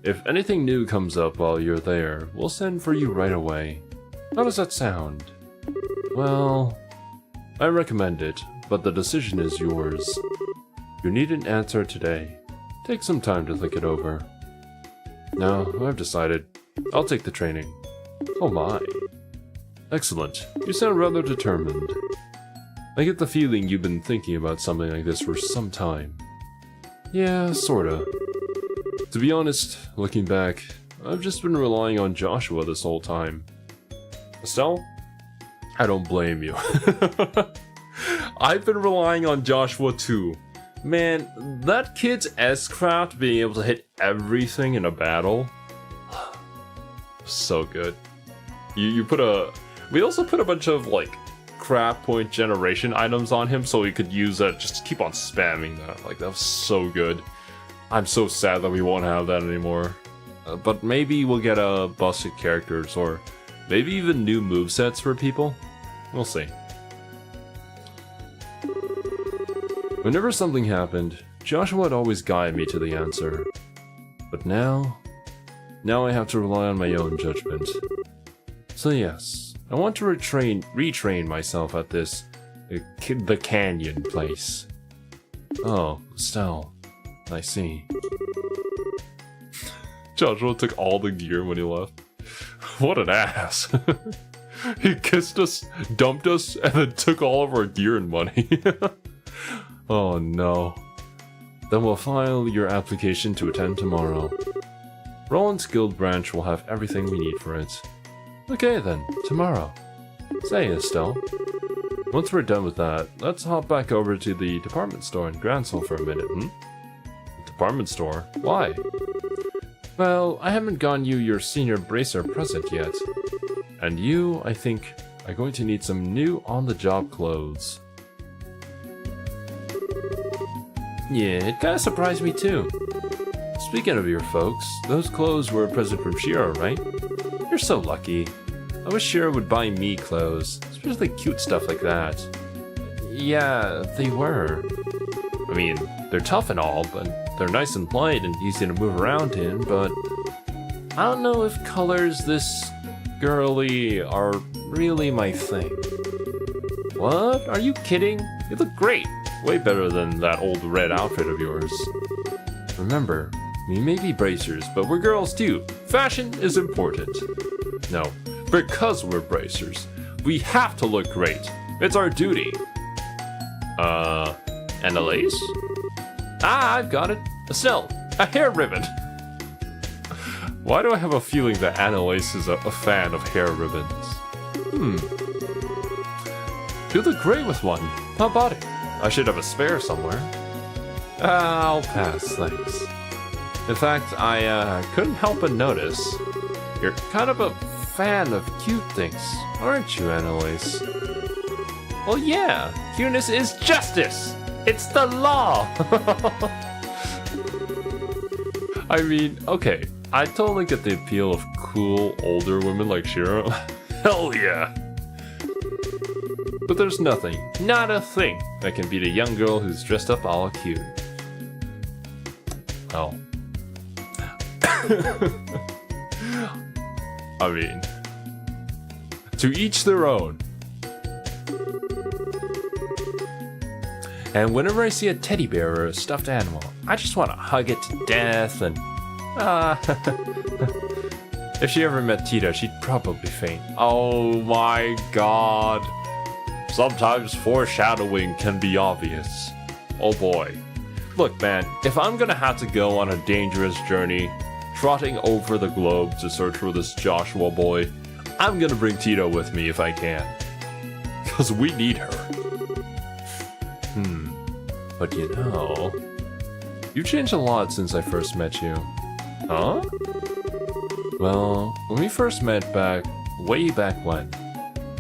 If anything new comes up while you're there, we'll send for you right away. How does that sound? Well, I recommend it, but the decision is yours. You need an answer today. Take some time to think it over. No, I've decided. I'll take the training. Oh my. Excellent. You sound rather determined. I get the feeling you've been thinking about something like this for some time. Yeah, sorta. To be honest, looking back, I've just been relying on Joshua this whole time. Estelle? I don't blame you. I've been relying on Joshua too. Man, that kid's S-Craft being able to hit everything in a battle. So good. We also put a bunch of like craft point generation items on him so he could use that, just keep on spamming that. Like, that was so good. I'm so sad that we won't have that anymore. But maybe we'll get busted characters, or maybe even new movesets for people. We'll see. Whenever something happened, Joshua would always guide me to the answer. But now I have to rely on my own judgment. So yes, I want to retrain myself at this, the canyon place. Oh, Estelle, I see. Joshua took all the gear when he left. What an ass. He kissed us, dumped us, and then took all of our gear and money. Oh no. Then we'll file your application to attend tomorrow. Roland's guild branch will have everything we need for it. Okay then, tomorrow. Say, Estelle. Once we're done with that, let's hop back over to the department store in Gransel for a minute, Department store? Why? Well, I haven't gotten you your senior bracer present yet. And you, I think, are going to need some new on-the-job clothes. Yeah, it kinda surprised me too. Speaking of your folks, those clothes were a present from Shira, right? You're so lucky. I wish Shira would buy me clothes, especially cute stuff like that. Yeah, they were. I mean, they're tough and all, but they're nice and light and easy to move around in, but I don't know if colors this girly are really my thing. What? Are you kidding? You look great. Way better than that old red outfit of yours. Remember, we may be bracers, but we're girls too. Fashion is important. No, because we're bracers, we have to look great. It's our duty. And a lace? Ah, I've got it. Estelle, a hair ribbon. Why do I have a feeling that Annalise is a fan of hair ribbons? You look great with one. How about it? I should have a spare somewhere. I'll pass, thanks. In fact, I couldn't help but notice. You're kind of a fan of cute things, aren't you, Annalise? Well, yeah, cuteness is justice! It's the law! I mean, okay, I totally get the appeal of cool, older women like Shira. Hell yeah! But there's nothing, not a thing, that can beat a young girl who's dressed up all cute. Oh. I mean, to each their own. And whenever I see a teddy bear or a stuffed animal, I just want to hug it to death and... If she ever met Tito, she'd probably faint. Oh my god. Sometimes foreshadowing can be obvious. Oh boy. Look man, if I'm gonna have to go on a dangerous journey, trotting over the globe to search for this Joshua boy, I'm gonna bring Tito with me if I can. Cause we need her. But you know, you've changed a lot since I first met you. Huh? Well, when we first met way back when,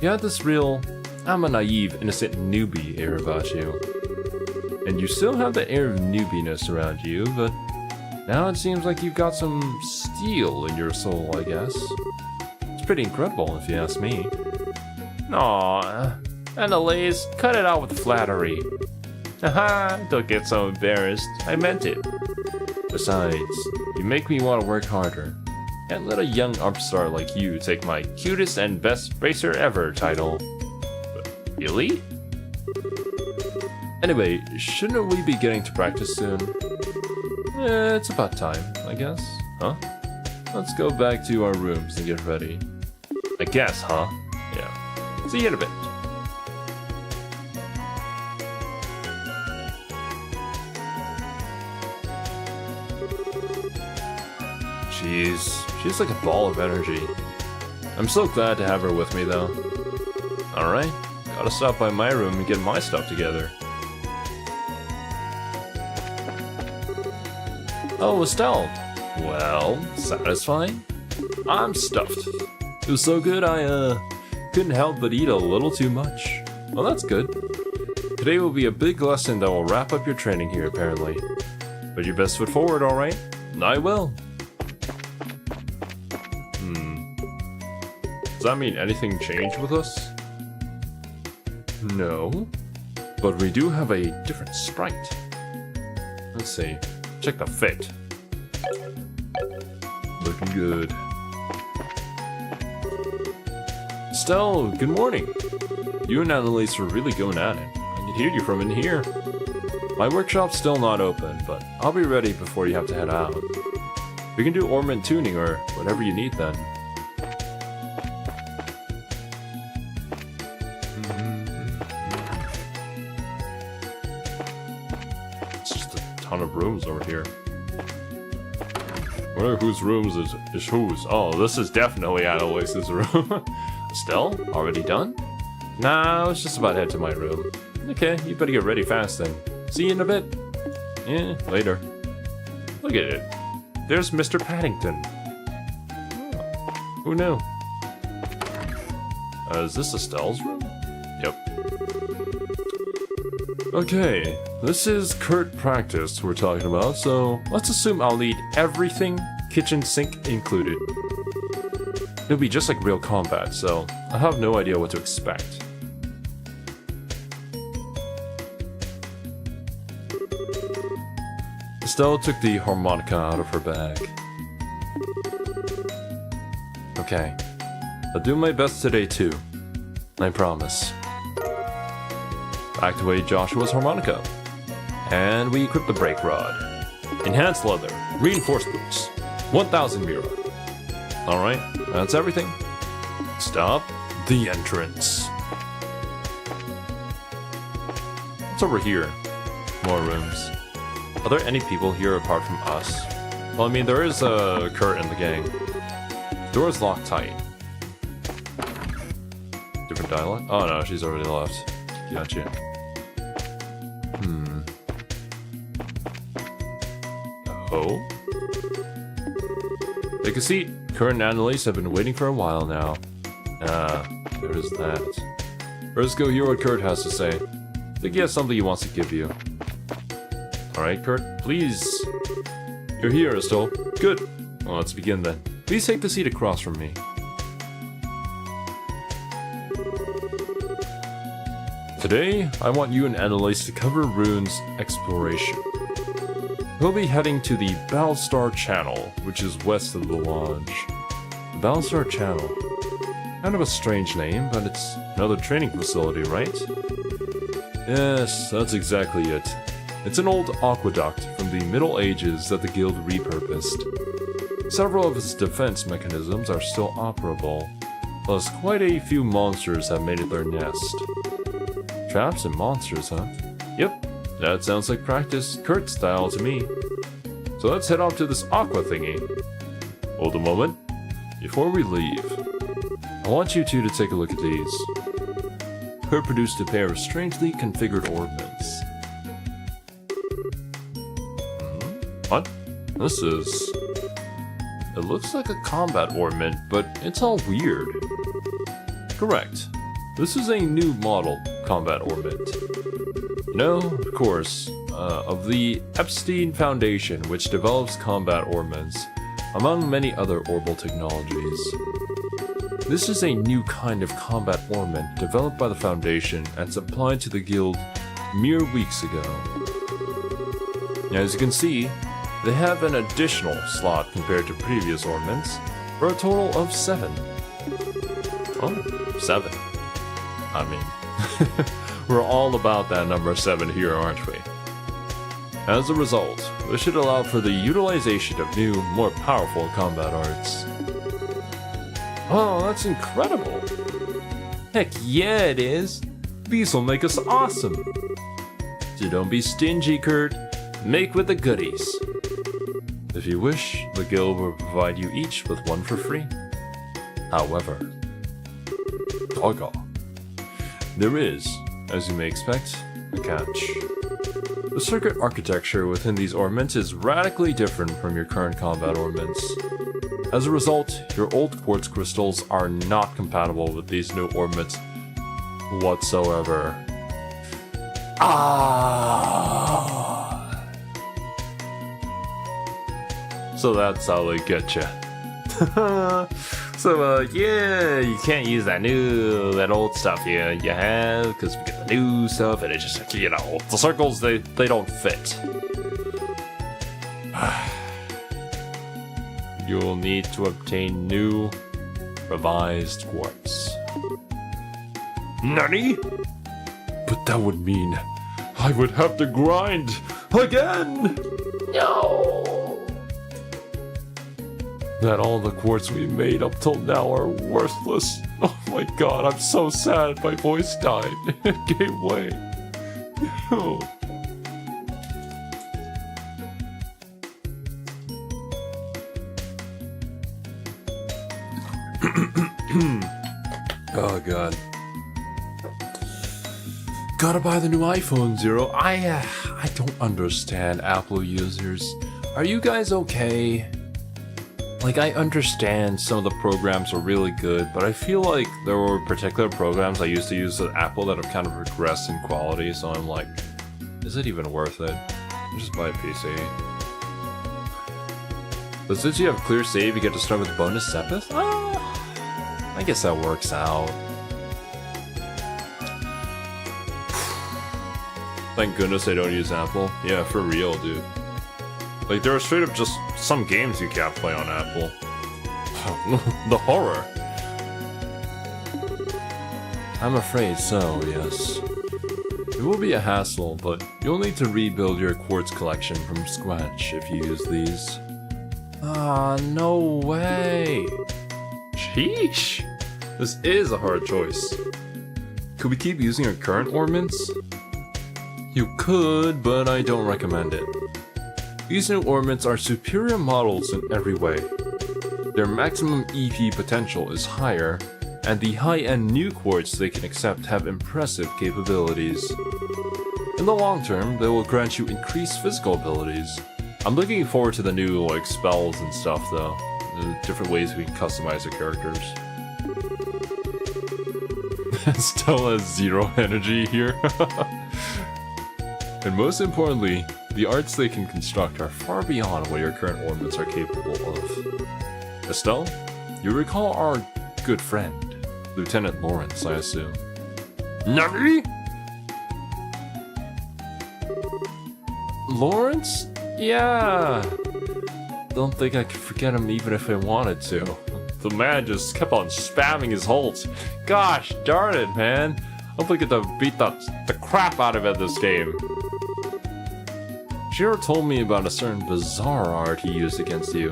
you had this real, I'm a naive, innocent newbie air about you. And you still have the air of newbiness around you, but now it seems like you've got some steel in your soul, I guess. It's pretty incredible, if you ask me. Aww, Annalise, cut it out with flattery. Haha, don't get so embarrassed. I meant it. Besides, you make me want to work harder. Can't let a young upstart like you take my cutest and best racer ever title. Really? Anyway, shouldn't we be getting to practice soon? It's about time, I guess. Huh? Let's go back to our rooms and get ready. I guess, huh? Yeah. See you in a bit. She's like a ball of energy. I'm so glad to have her with me though. Alright, gotta stop by my room and get my stuff together. Oh, Estelle. Well, satisfying? I'm stuffed. It was so good I couldn't help but eat a little too much. Well, that's good. Today will be a big lesson that will wrap up your training here apparently. Put your best foot forward, alright? I will. Does that mean anything changed with us? No. But we do have a different sprite. Let's see. Check the fit. Looking good. Estelle, good morning. You and Annalise were really going at it. I can hear you from in here. My workshop's still not open, but I'll be ready before you have to head out. We can do ornament tuning or whatever you need then. Of rooms over here. Wonder whose rooms is whose. Oh, this is definitely Annalise's room. Estelle, already done? Nah, I was just about to head to my room. Okay, you better get ready fast then. See you in a bit. Yeah, later. Look at it. There's Mr. Paddington. Oh, who knew? Is this Estelle's room? Yep. Okay, this is Kurt practice we're talking about, so let's assume I'll need everything, kitchen sink included. It'll be just like real combat, so I have no idea what to expect. Estelle took the harmonica out of her bag. Okay, I'll do my best today too. I promise. Activate Joshua's harmonica. And we equip the brake rod. Enhanced leather. Reinforced boots. 1000 mira. Alright, that's everything. Stop the entrance. What's over here? More rooms. Are there any people here apart from us? Well, I mean, there is a Kurt in the gang. Door's locked tight. Different dialect? Oh no, she's already left. Gotcha. Oh? Take a seat. Kurt and Annalise have been waiting for a while now. There's that. Let's go hear what Kurt has to say. I think he has something he wants to give you. Alright, Kurt, please. You're here, Estelle. Good. Well, let's begin then. Please take the seat across from me. Today, I want you and Annalise to cover runes exploration. We'll be heading to the Battlestar Channel, which is west of the lodge. The Battlestar Channel. Kind of a strange name, but it's another training facility, right? Yes, that's exactly it. It's an old aqueduct from the Middle Ages that the guild repurposed. Several of its defense mechanisms are still operable, plus quite a few monsters have made it their nest. Traps and monsters, huh? Yep, that sounds like practice Kurt style to me. So let's head off to this aqua thingy. Hold a moment. Before we leave, I want you two to take a look at these. Kurt produced a pair of strangely configured ornaments. What? This is... It looks like a combat ornament, but it's all weird. Correct. This is a new model combat ornament. No, of course, of the Epstein Foundation, which develops combat ornaments, among many other orbital technologies. This is a new kind of combat ornament developed by the Foundation and supplied to the guild mere weeks ago. As you can see, they have an additional slot compared to previous ornaments, for a total of 7. Oh, 7. I mean, we're all about that number 7 here, aren't we? As a result, this should allow for the utilization of new, more powerful combat arts. Oh, that's incredible! Heck yeah, it is! These will make us awesome! So don't be stingy, Kurt. Make with the goodies. If you wish, the guild will provide you each with one for free. However, there is, as you may expect, a catch. The circuit architecture within these ornaments is radically different from your current combat ornaments. As a result, your old quartz crystals are not compatible with these new ornaments whatsoever. So that's how they get you. Yeah, you can't use that old stuff you have, because we get the new stuff, and it just, the circles, they don't fit. You'll need to obtain new, revised quartz. Nani? But that would mean I would have to grind again! No! That all the quartz we made up till now are worthless. Oh my god, I'm so sad my voice died. It gave way. Oh. Oh god. Gotta buy the new iPhone 0. I don't understand Apple users. Are you guys okay? Like, I understand some of the programs are really good, but I feel like there were particular programs I used to use at Apple that have kind of regressed in quality, so I'm like, is it even worth it? Just buy a PC. But since you have clear save, you get to start with bonus Sepith? I guess that works out. Thank goodness I don't use Apple. Yeah, for real, dude. Like, there are straight up just some games you can't play on Apple. The horror. I'm afraid so, yes. It will be a hassle, but you'll need to rebuild your quartz collection from scratch if you use these. No way. Sheesh. This is a hard choice. Could we keep using our current ornaments? You could, but I don't recommend it. These new ornaments are superior models in every way. Their maximum EP potential is higher, and the high-end new quartz they can accept have impressive capabilities. In the long term, they will grant you increased physical abilities. I'm looking forward to the new spells and stuff though, the different ways we can customize our characters. Estelle has 0 energy here. And most importantly, the arts they can construct are far beyond what your current ornaments are capable of. Estelle, you recall our good friend, Lieutenant Lawrence, I assume. Nani? Lawrence? Yeah. Don't think I could forget him even if I wanted to. The man just kept on spamming his ults. Gosh darn it, man. I'm looking to beat the crap out of it this game. Jiro told me about a certain bizarre art he used against you.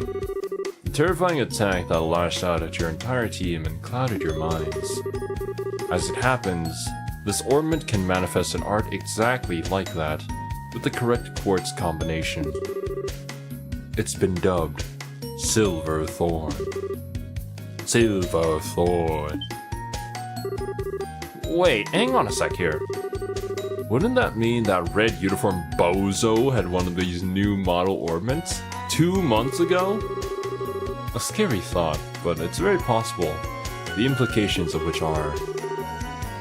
A terrifying attack that lashed out at your entire team and clouded your minds. As it happens, this ornament can manifest an art exactly like that, with the correct quartz combination. It's been dubbed Silver Thorn. Silver Thorn. Wait, hang on a sec here. Wouldn't that mean that red uniform bozo had one of these new model ornaments 2 months ago? A scary thought, but it's very possible. The implications of which are...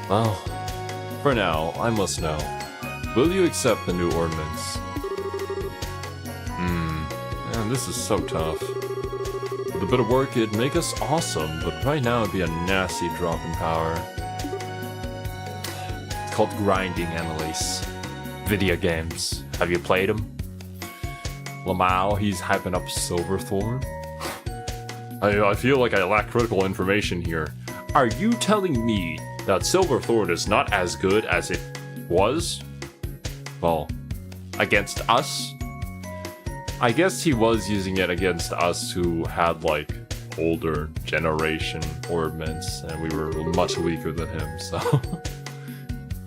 Well, for now, I must know. Will you accept the new ornaments? Man, this is so tough. With a bit of work, it'd make us awesome, but right now it'd be a nasty drop in power. It's called grinding, Annalise. Video games. Have you played them? Lamau, he's hyping up Silverthorn. I feel like I lack critical information here. Are you telling me that Silverthorn is not as good as it was? Well, against us? I guess he was using it against us who had, like, older generation ornaments, and we were much weaker than him, so...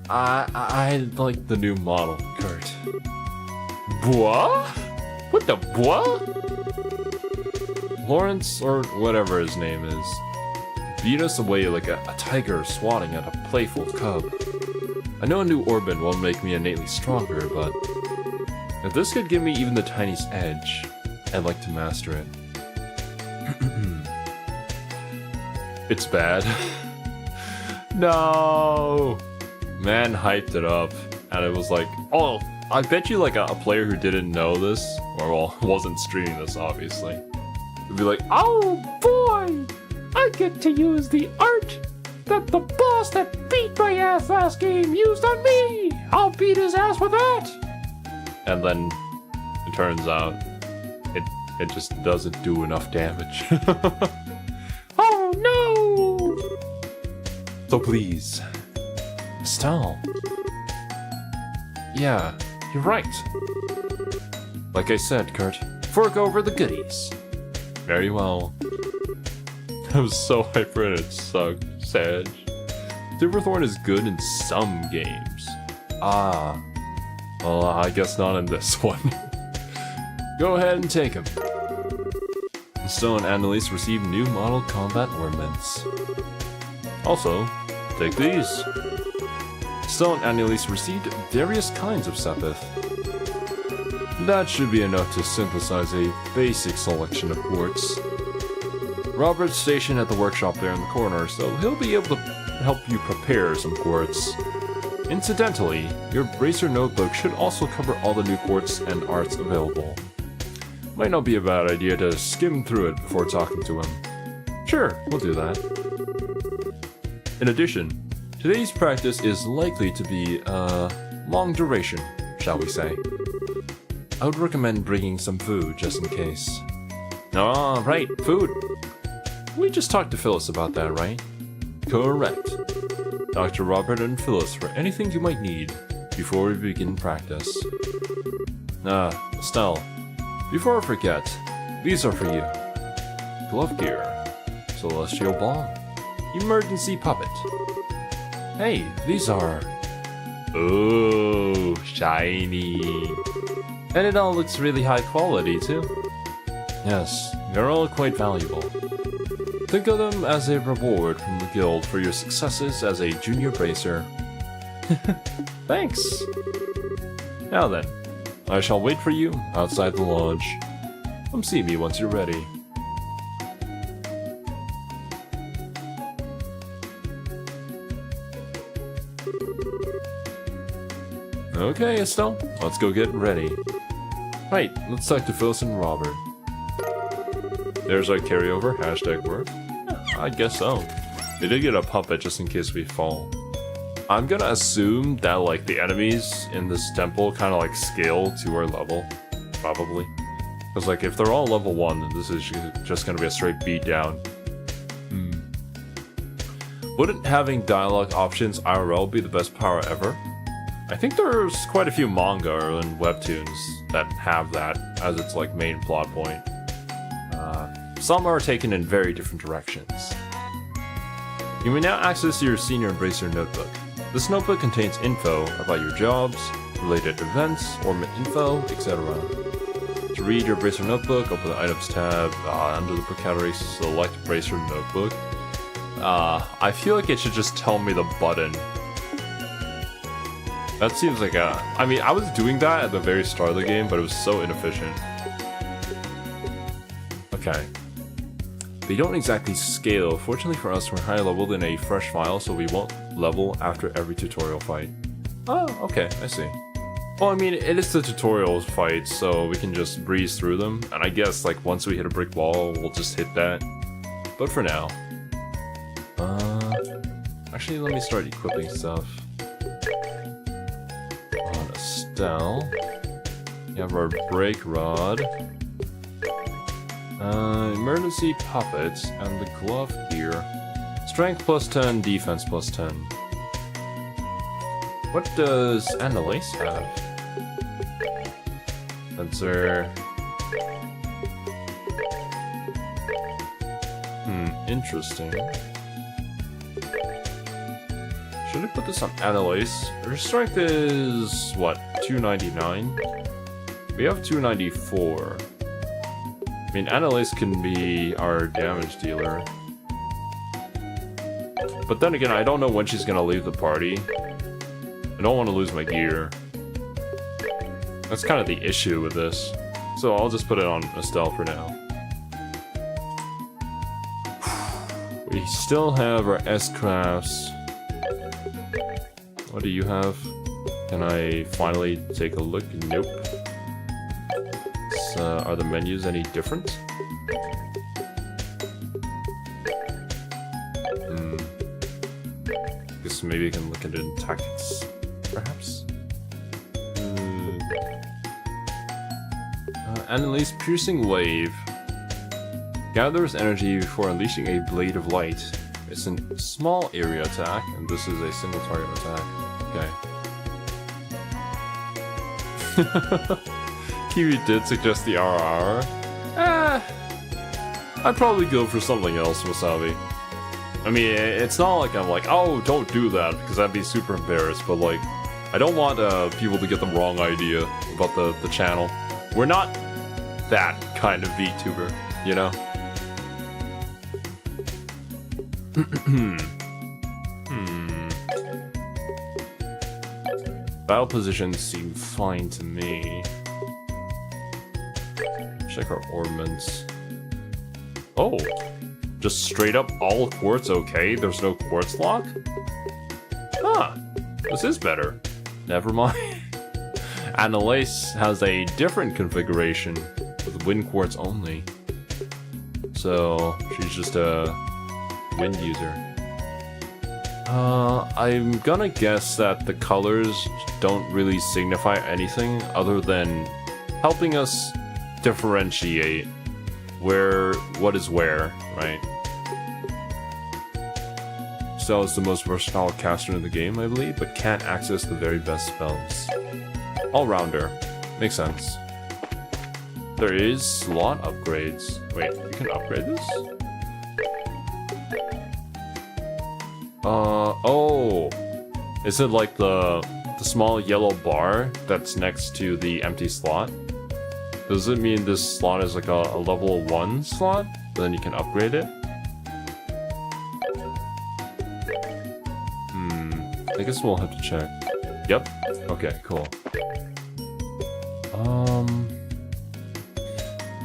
I like the new model, Kurt. Bois? What the bois? Lawrence, or whatever his name is, beat us away like a tiger swatting at a playful cub. I know a new ornament won't make me innately stronger, but if this could give me even the tiniest edge, I'd like to master it. It's bad. No! Man hyped it up, and it was like, oh, I bet you like a player who didn't know this, or well, wasn't streaming this obviously, would be like, oh boy! I get to use the art that the boss that beat my ass last game used on me! I'll beat his ass with that! And then it turns out it just doesn't do enough damage. Oh no! So please, Estelle. Yeah, you're right. Like I said, Kurt, fork over the goodies. Very well. I was so hyped for it, it sucked. Sad. Silverthorn is good in some games. Ah. Well, I guess not in this one. Go ahead and take him. Estelle and Annalise received new model combat ornaments. Also, take these. Estelle and Annalise received various kinds of sapphire. That should be enough to synthesize a basic selection of quartz. Robert's stationed at the workshop there in the corner, so he'll be able to help you prepare some quartz. Incidentally, your Bracer notebook should also cover all the new quartz and arts available. Might not be a bad idea to skim through it before talking to him. Sure, we'll do that. In addition, today's practice is likely to be, long duration, shall we say. I would recommend bringing some food just in case. Ah, right, food. We just talked to Phyllis about that, right? Correct. Dr. Robert and Phyllis for anything you might need before we begin practice. Estelle, before I forget, these are for you. Glove gear, celestial bomb, emergency puppet. Hey, these are... Oh, shiny. And it all looks really high quality too. Yes, they're all quite valuable. Think of them as a reward from the guild for your successes as a junior bracer. Thanks! Now then, I shall wait for you outside the lodge. Come see me once you're ready. Okay, Estelle, let's go get ready. Right, let's talk to Phyllis and Robert. There's our carryover, hashtag work. I guess so. They did get a puppet just in case we fall. I'm gonna assume that like the enemies in this temple kind of like scale to our level. probably. Because, like, if they're all level 1, then this is just gonna be a straight beatdown. Wouldn't having dialogue options IRL be the best power ever? I think there's quite a few manga and webtoons that have that as its, like, main plot point. Some are taken in very different directions. You may now access your Senior Embracer notebook. This notebook contains info about your jobs, related events, ornament info, etc. To read your Bracer notebook, open the Items tab. Under the book category, select Bracer notebook. I feel like it should just tell me the button. That seems like I mean, I was doing that at the very start of the game, but it was so inefficient. Okay. They don't exactly scale. Fortunately for us, we're higher level than a fresh file, so we won't level after every tutorial fight. Oh, okay, I see. Well, I mean, it is the tutorial fights, so we can just breeze through them. And I guess, like, once we hit a brick wall, we'll just hit that. But for now. Actually, let me start equipping stuff. On Estelle. We have our break rod. Emergency puppets and the glove gear. Strength plus 10, defense plus 10. What does Annalise have? Sensor. Interesting. Should I put this on Annalise? Her strength is, what, 299? We have 294. I mean, Annalise can be our damage dealer. But then again, I don't know when she's gonna leave the party. I don't want to lose my gear. That's kind of the issue with this. So I'll just put it on Estelle for now. We still have our S-crafts. What do you have? Can I finally take a look? Nope. Are the menus any different? Guess maybe I can look into tactics, perhaps? Annalise Piercing Wave. Gathers energy before unleashing a blade of light. It's a small area attack, and this is a single target attack. Okay. Kiwi did suggest the RR. I'd probably go for something else, Wasabi. I mean, it's not like I'm like, oh, don't do that, because I'd be super embarrassed, but like, I don't want people to get the wrong idea about the channel. We're not that kind of VTuber, you know? Battle positions seem fine to me. Check our ornaments. Oh! Just straight up all quartz okay? There's no quartz lock? Huh. This is better. Never mind. Annalise has a different configuration with wind quartz only. So, she's just a wind user. I'm gonna guess that the colors don't really signify anything other than helping us differentiate what is where, right? Estelle is the most versatile caster in the game, I believe, but can't access the very best spells. All-rounder. Makes sense. There is slot upgrades. Wait, you can upgrade this? Oh. Is it like the small yellow bar that's next to the empty slot? Does it mean this slot is like a level 1 slot? Then you can upgrade it? I guess we'll have to check. Yep. Okay, cool.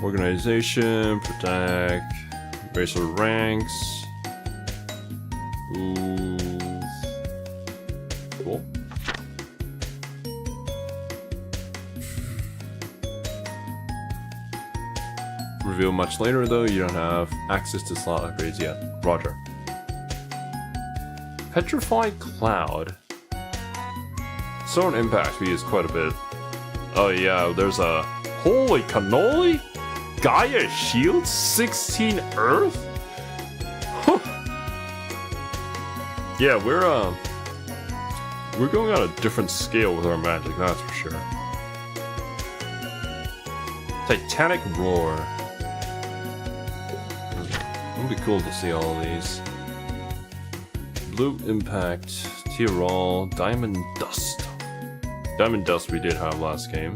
Organization, protect, racer ranks. Ooh. Cool. Reveal much later though, you don't have access to slot upgrades yet. Roger. Petrified Cloud. Zone impact we use quite a bit. Oh yeah, there's a Holy cannoli! Gaia shield, 16 earth? Huh. Yeah, we're going on a different scale with our magic, that's for sure. Titanic roar. It'll be cool to see all of these. Blue impact, Tyrol, diamond dust. Diamond dust we did have last game.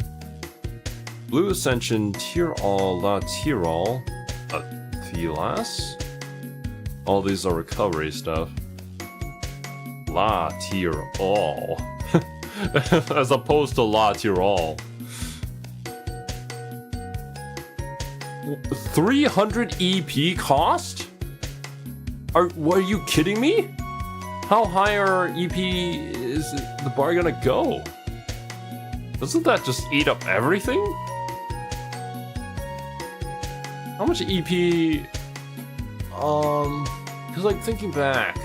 Blue ascension, Tyrol, La Tyrol, Thelas. All these are recovery stuff. La Tyrol. As opposed to La Tyrol. 300 EP cost? Are you kidding me? How high are EP is the bar gonna go? Doesn't that just eat up everything? How much EP? Cause like thinking back,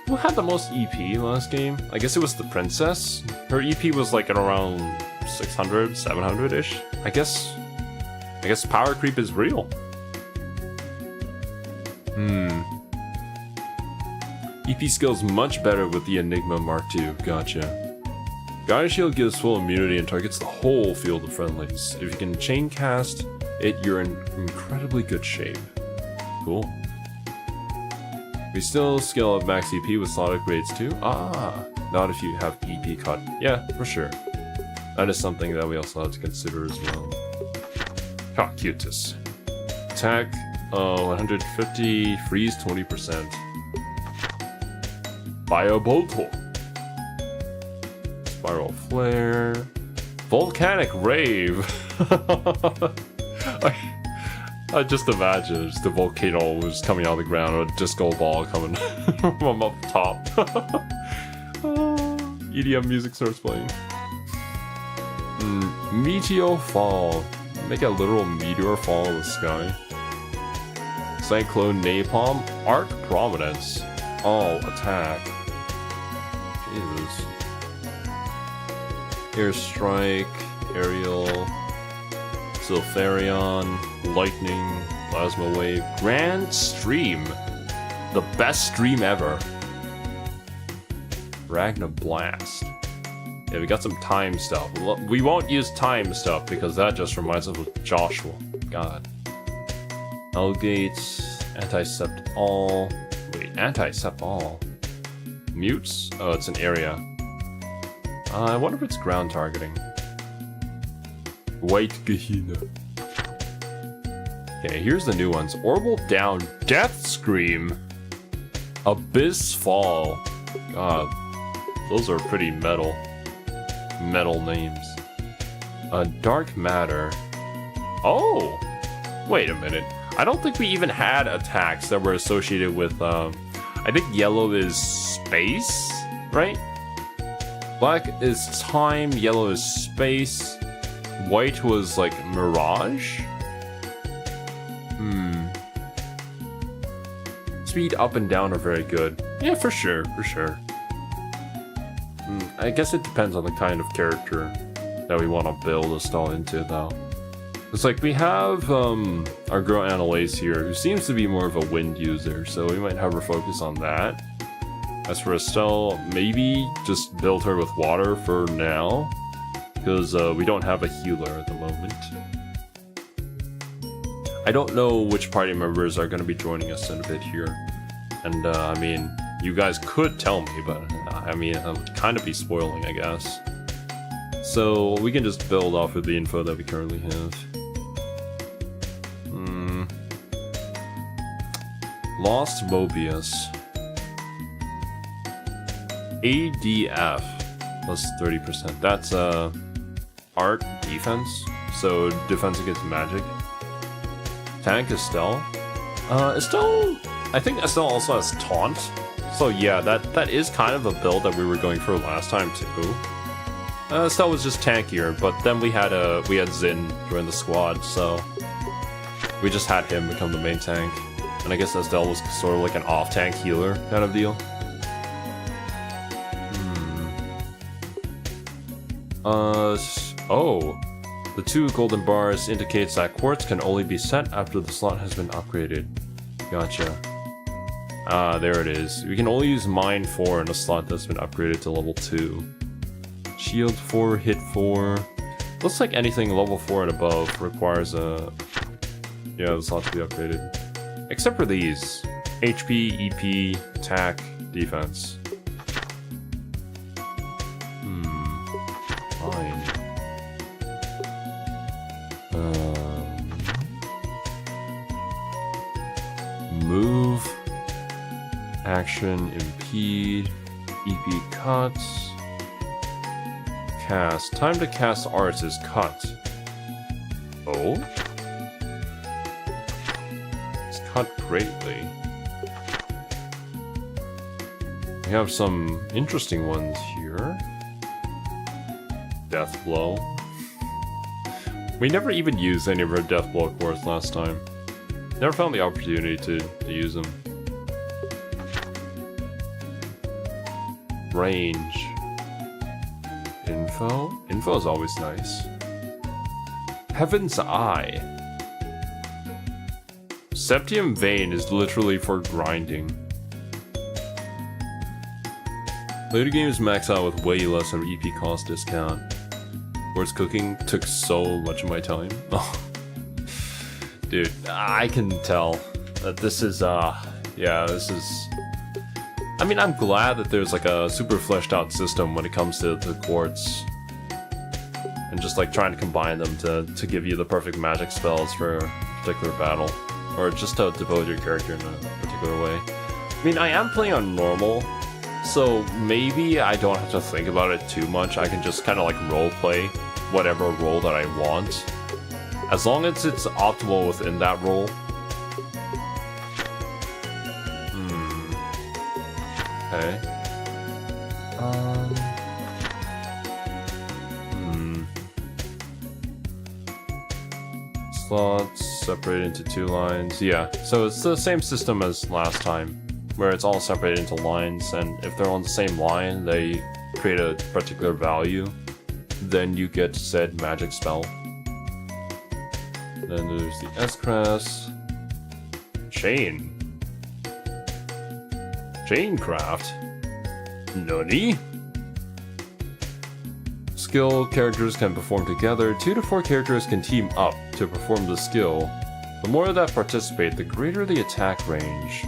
who had the most EP last game? I guess it was the princess. Her EP was like at around 600, 700-ish. I guess power creep is real. EP skills much better with the Enigma Mark II. Gotcha. Gaia Shield gives full immunity and targets the whole field of friendlies. If you can chain cast it, you're in incredibly good shape. Cool. We still scale up max EP with slot upgrades too? Not if you have EP cut. Yeah, for sure. That is something that we also have to consider as well. Cocutus. Attack, 150, freeze 20%. Biobolto. Spiral Flare. Volcanic Rave. I just imagine just the volcano was coming out of the ground, or a disco ball coming from up top. EDM music starts playing. Meteor Fall. Make a literal meteor fall in the sky. Cyclone Napalm. Arc Prominence. All attack. Jesus. Airstrike. Aerial. Silpharion. Lightning. Plasma Wave. Grand Stream. The best stream ever. Ragna Blast. Yeah, we got some time stuff. We won't use time stuff because that just reminds us of Joshua. God. Hellgate. Anti-Sept All. Wait, Anti-Sept All. Mutes? Oh, it's an area. I wonder if it's ground targeting. White Gehenna. Okay, here's the new ones. Orbital Down. Death Scream. Abyss Fall. God. Those are pretty metal names. Dark Matter. Oh! Wait a minute. I don't think we even had attacks that were associated with, I think yellow is space, right? Black is time, yellow is space, white was like mirage? Speed up and down are very good. Yeah, for sure. I guess it depends on the kind of character that we want to build a stall into, though. It's like we have our girl Annalise here, who seems to be more of a wind user, so we might have her focus on that. As for Estelle, maybe just build her with water for now, because we don't have a healer at the moment. I don't know which party members are going to be joining us in a bit here, and I mean, you guys could tell me, but I mean, I would kind of be spoiling, I guess. So we can just build off of the info that we currently have. Lost Mobius. ADF plus 30%. That's art defense, so defense against magic. Tank Estelle. Estelle, I think Estelle also has taunt. So yeah, that is kind of a build that we were going for last time too. Estelle was just tankier, but then we had Zin join the squad, so we just had him become the main tank. And I guess Estelle was sort of like an off-tank healer kind of deal. Oh. The 2 golden bars indicates that quartz can only be set after the slot has been upgraded. Gotcha. Ah, there it is. We can only use mine 4 in a slot that's been upgraded to level 2. Shield 4, hit 4. Looks like anything level 4 and above requires a... yeah, the slot to be upgraded. Except for these. HP, EP, attack, defense. Fine. Move. Action, impede. EP cuts. Cast. Time to cast arts is cut. Oh? It's cut greatly. We have some interesting ones here. Death Blow. We never even used any of our Death Blow cores last time. Never found the opportunity to use them. Range. Info? Info is always nice. Heaven's Eye. Septium Vein is literally for grinding. Later games max out with way less of EP cost discount. Whereas cooking took so much of my time. Oh. Dude, I can tell that this is, yeah, this is... I mean, I'm glad that there's like a super fleshed out system when it comes to the quartz. And just like trying to combine them to give you the perfect magic spells for a particular battle. Or just to devote your character in a particular way. I mean, I am playing on normal, so maybe I don't have to think about it too much. I can just kind of like roleplay whatever role that I want. As long as it's optimal within that role. Okay. Slots separated into 2 lines. Yeah, so it's the same system as last time, where it's all separated into lines, and if they're on the same line, they create a particular value. Then you get said magic spell. Then there's the S-Crest. Chain. Chaincraft. Nani? Skill characters can perform together. 2 to 4 characters can team up to perform the skill. The more that participate, the greater the attack range.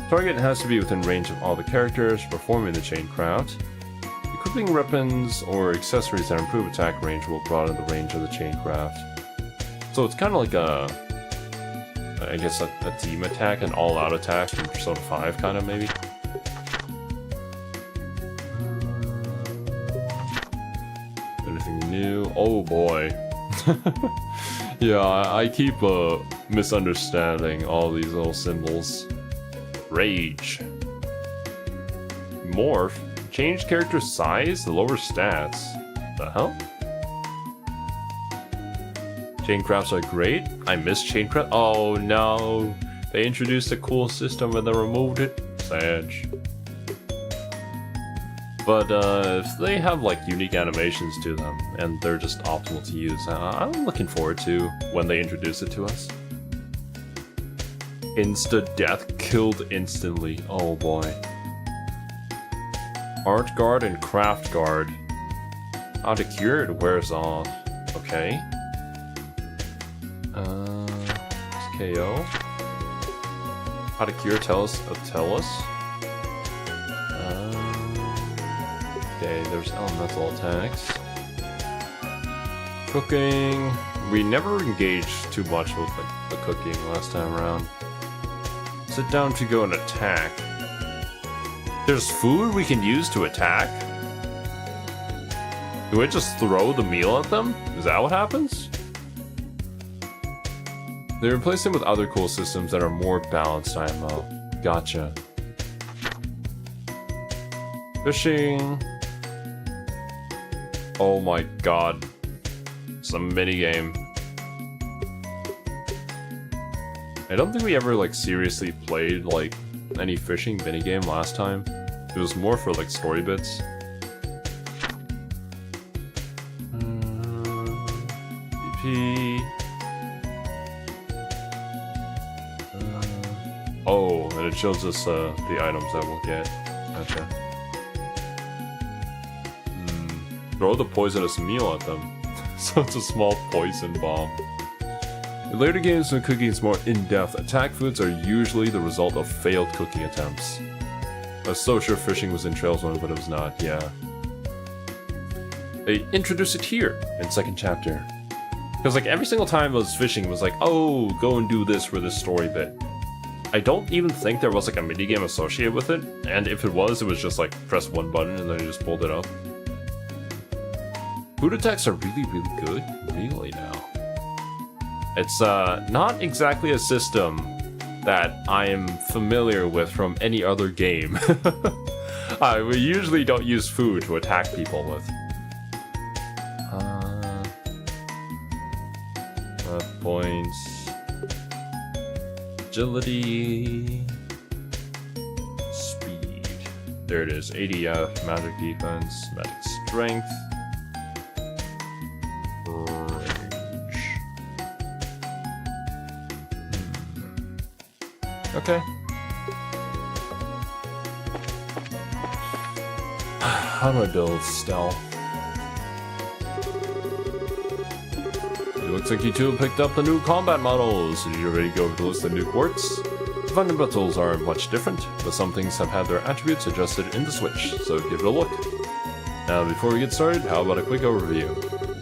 Target has to be within range of all the characters performing the Chaincraft. Equipping weapons or accessories that improve attack range will broaden the range of the Chaincraft. So it's kind of like a... I guess a team attack, an all-out attack from Persona 5, kind of, maybe? Anything new? Oh boy. Yeah, I keep misunderstanding all these little symbols. Rage. Morph. Change character size to lower stats. The hell? Chaincrafts are great. I miss Chaincraft. Oh no. They introduced a cool system and then removed it. Sad. But if they have like unique animations to them and they're just optimal to use, I'm looking forward to when they introduce it to us. Insta-death, killed instantly. Oh boy. Art Guard and Craft Guard. How to cure it wears off. Okay. KO. How to cure tell us. Okay, there's elemental attacks. Cooking. We never engaged too much with the cooking last time around. Sit down to go and attack. There's food we can use to attack? Do I just throw the meal at them? Is that what happens? They replace them with other cool systems that are more balanced IMO. Gotcha. Fishing. Oh my god. Some minigame. I don't think we ever like seriously played like any fishing minigame last time. It was more for like story bits. XP. Oh, and it shows us the items that we'll get. Gotcha. Throw the poisonous meal at them. So it's a small poison bomb. In later games, when cooking is more in-depth, attack foods are usually the result of failed cooking attempts. I was so sure fishing was in Trails 1, but it was not, yeah. They introduce it here in 2nd chapter. Because like every single time I was fishing, it was like, oh, go and do this for this story bit. I don't even think there was like a minigame associated with it, and if it was just like press one button and then you just pulled it up. Food attacks are really, really good. Really now. It's not exactly a system that I am familiar with from any other game. We usually don't use food to attack people with. Points. Agility. Speed. There it is. ADF, magic defense, magic strength. Range. Okay. How do I build stealth? It looks like you two have picked up the new combat models. Did you already go over the list of new quirks? The fundamentals aren't much different, but some things have had their attributes adjusted in the Switch, so give it a look. Now, before we get started, how about a quick overview?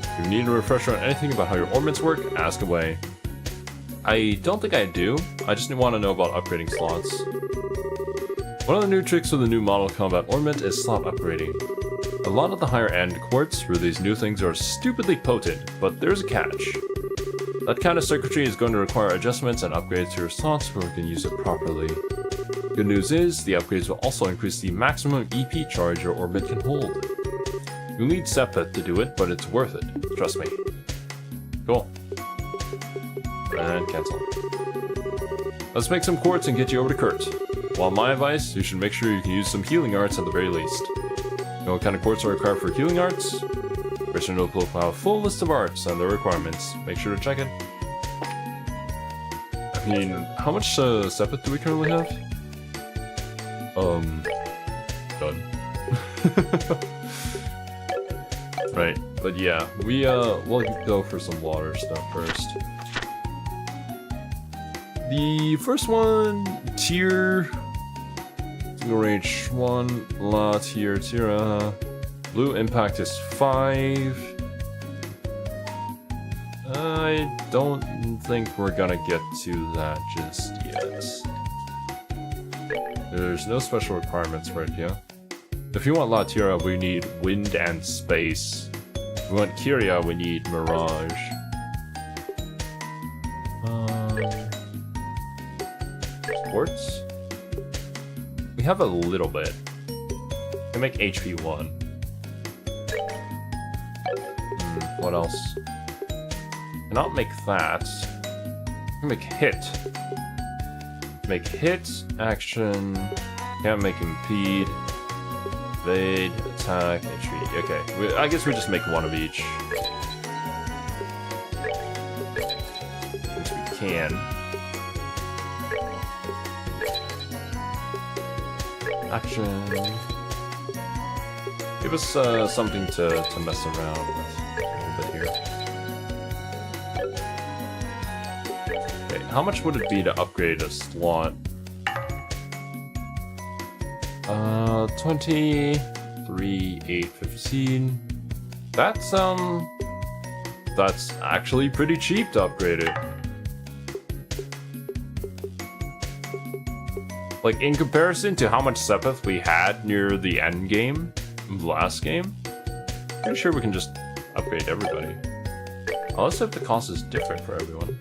If you need a refresher on anything about how your ornaments work, ask away. I don't think I do, I just want to know about upgrading slots. One of the new tricks with the new model combat ornament is slot upgrading. A lot of the higher end quartz for these new things are stupidly potent, but there's a catch. That kind of circuitry is going to require adjustments and upgrades to your slots before you can use it properly. Good news is, the upgrades will also increase the maximum EP charge your ornament can hold. You'll need Sepith to do it, but it's worth it, trust me. Cool. And cancel. Let's make some quartz and get you over to Kurt. While my advice, you should make sure you can use some healing arts at the very least. You know what kind of quartz are required for healing arts? Christian Notebook will have a full list of arts and their requirements. Make sure to check it. I mean, how much Sepith do we currently have? Done. Right, but yeah, we'll go for some water stuff first. The first one, tier... Single range 1, La tier Tira. Blue impact is 5. I don't think we're gonna get to that just yet. There's no special requirements for it, yeah? If you want La Tira, we need wind and space. If we want Kyria, we need mirage. Sports? We have a little bit. We can make HP 1. What else? Cannot make that. We can make hit. Make hit, action. Can't make impede. Evade, attack, HP. Okay, I guess we just make one of each. Which we can. Action. Give us something to mess around with a little bit here. Okay, how much would it be to upgrade a slot? 23, 8, 15. That's actually pretty cheap to upgrade it. Like, in comparison to how much Sepith we had near the end game, the last game, pretty sure we can just upgrade everybody. Unless if the cost is different for everyone.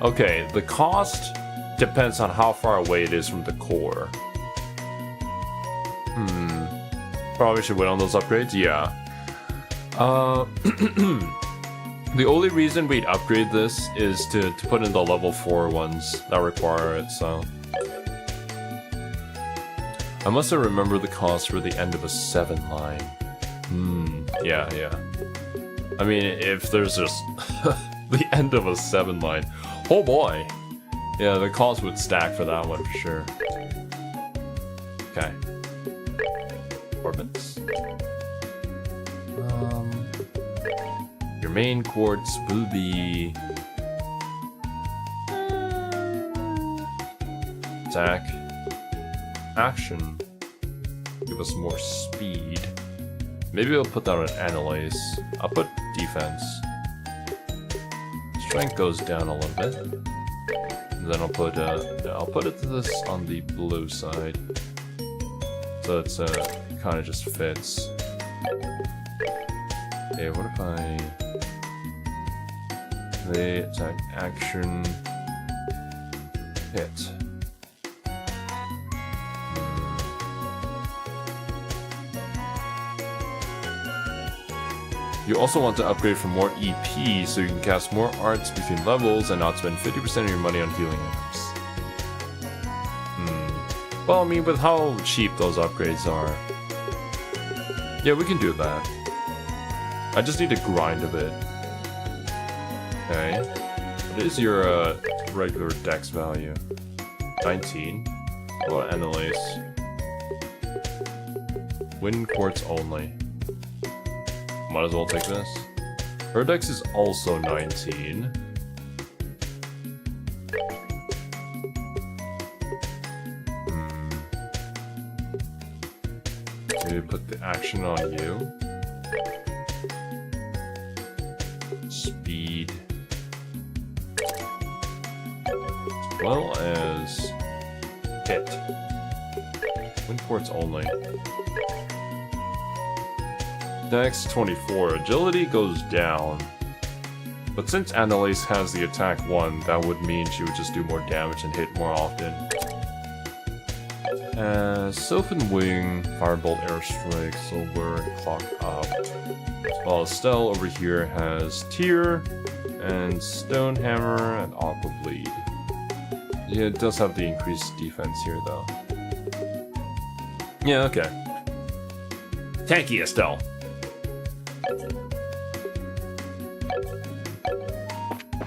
Okay, the cost depends on how far away it is from the core. Probably should wait on those upgrades, yeah. The only reason we'd upgrade this is to put in the level 4 ones that require it, so... I must have remembered the cost for the end of a 7 line. Yeah. I mean, if there's just the end of a 7 line, oh boy. Yeah, the cost would stack for that one for sure. Okay. Orbits. Your main quartz will be attack, action. Give us more speed. Maybe I'll put that on analyze. I'll put defense. Strength goes down a little bit. And then I'll put this on the blue side. So it's kind of just fits. Okay, what if I play attack action hit? You also want to upgrade for more EP so you can cast more arts between levels and not spend 50% of your money on healing items. Well, I mean, with how cheap those upgrades are. Yeah, we can do that. I just need to grind a bit. Okay. What is your regular dex value? 19. Well, analyze. Wind quartz only. Might as well take this. Her dex is also 19. Maybe put the action on you. Speed. As well as hit. Wind quartz only. Dex 24. Agility goes down. But since Annalise has the attack 1, that would mean she would just do more damage and hit more often. Sylphin Wing, Firebolt, Airstrike, Silver, and Clock Up. While Estelle over here has Tear, and Stone Hammer, and Aqua Bleed. Yeah, it does have the increased defense here though. Yeah, okay. Tanky Estelle.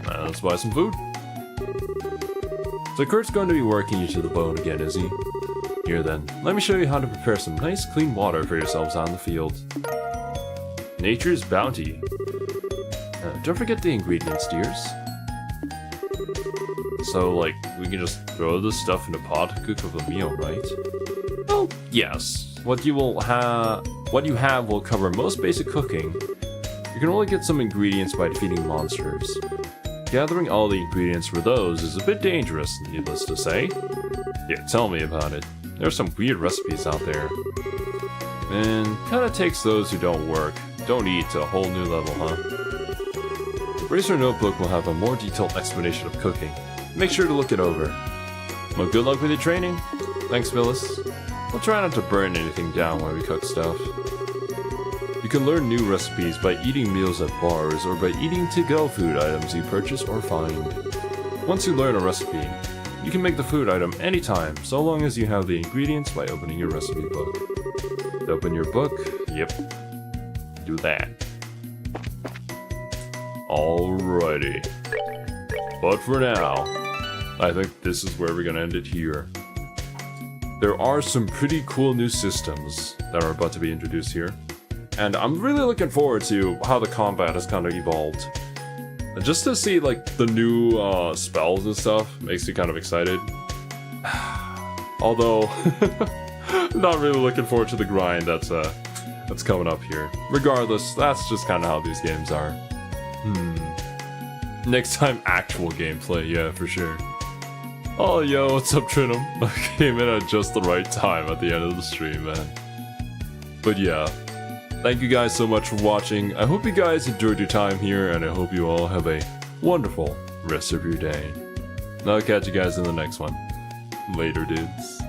Let's buy some food. So Kurt's going to be working you to the bone again, is he? Here then, let me show you how to prepare some nice clean water for yourselves on the field. Nature's bounty. Don't forget the ingredients, dears. So, like, we can just throw this stuff in a pot to cook up a meal, right? Well, yes. What you have will cover most basic cooking. You can only get some ingredients by defeating monsters. Gathering all the ingredients for those is a bit dangerous, needless to say. Yeah, tell me about it. There are some weird recipes out there. And kinda takes those who don't eat to a whole new level, huh? The Bracer Notebook will have a more detailed explanation of cooking. Make sure to look it over. Well, good luck with your training. Thanks, Phyllis. We'll try not to burn anything down while we cook stuff. You can learn new recipes by eating meals at bars or by eating to-go food items you purchase or find. Once you learn a recipe, you can make the food item anytime, so long as you have the ingredients by opening your recipe book. Open your book, yep, do that. Alrighty. But for now, I think this is where we're gonna end it here. There are some pretty cool new systems that are about to be introduced here. And I'm really looking forward to how the combat has kind of evolved. Just to see, like, the new spells and stuff makes me kind of excited. Although, not really looking forward to the grind that's coming up here. Regardless, that's just kind of how these games are. Next time, actual gameplay, yeah, for sure. Oh, yo, what's up, Trinum? I came in at just the right time at the end of the stream, man. But yeah. Thank you guys so much for watching. I hope you guys enjoyed your time here, and I hope you all have a wonderful rest of your day. And I'll catch you guys in the next one. Later, dudes.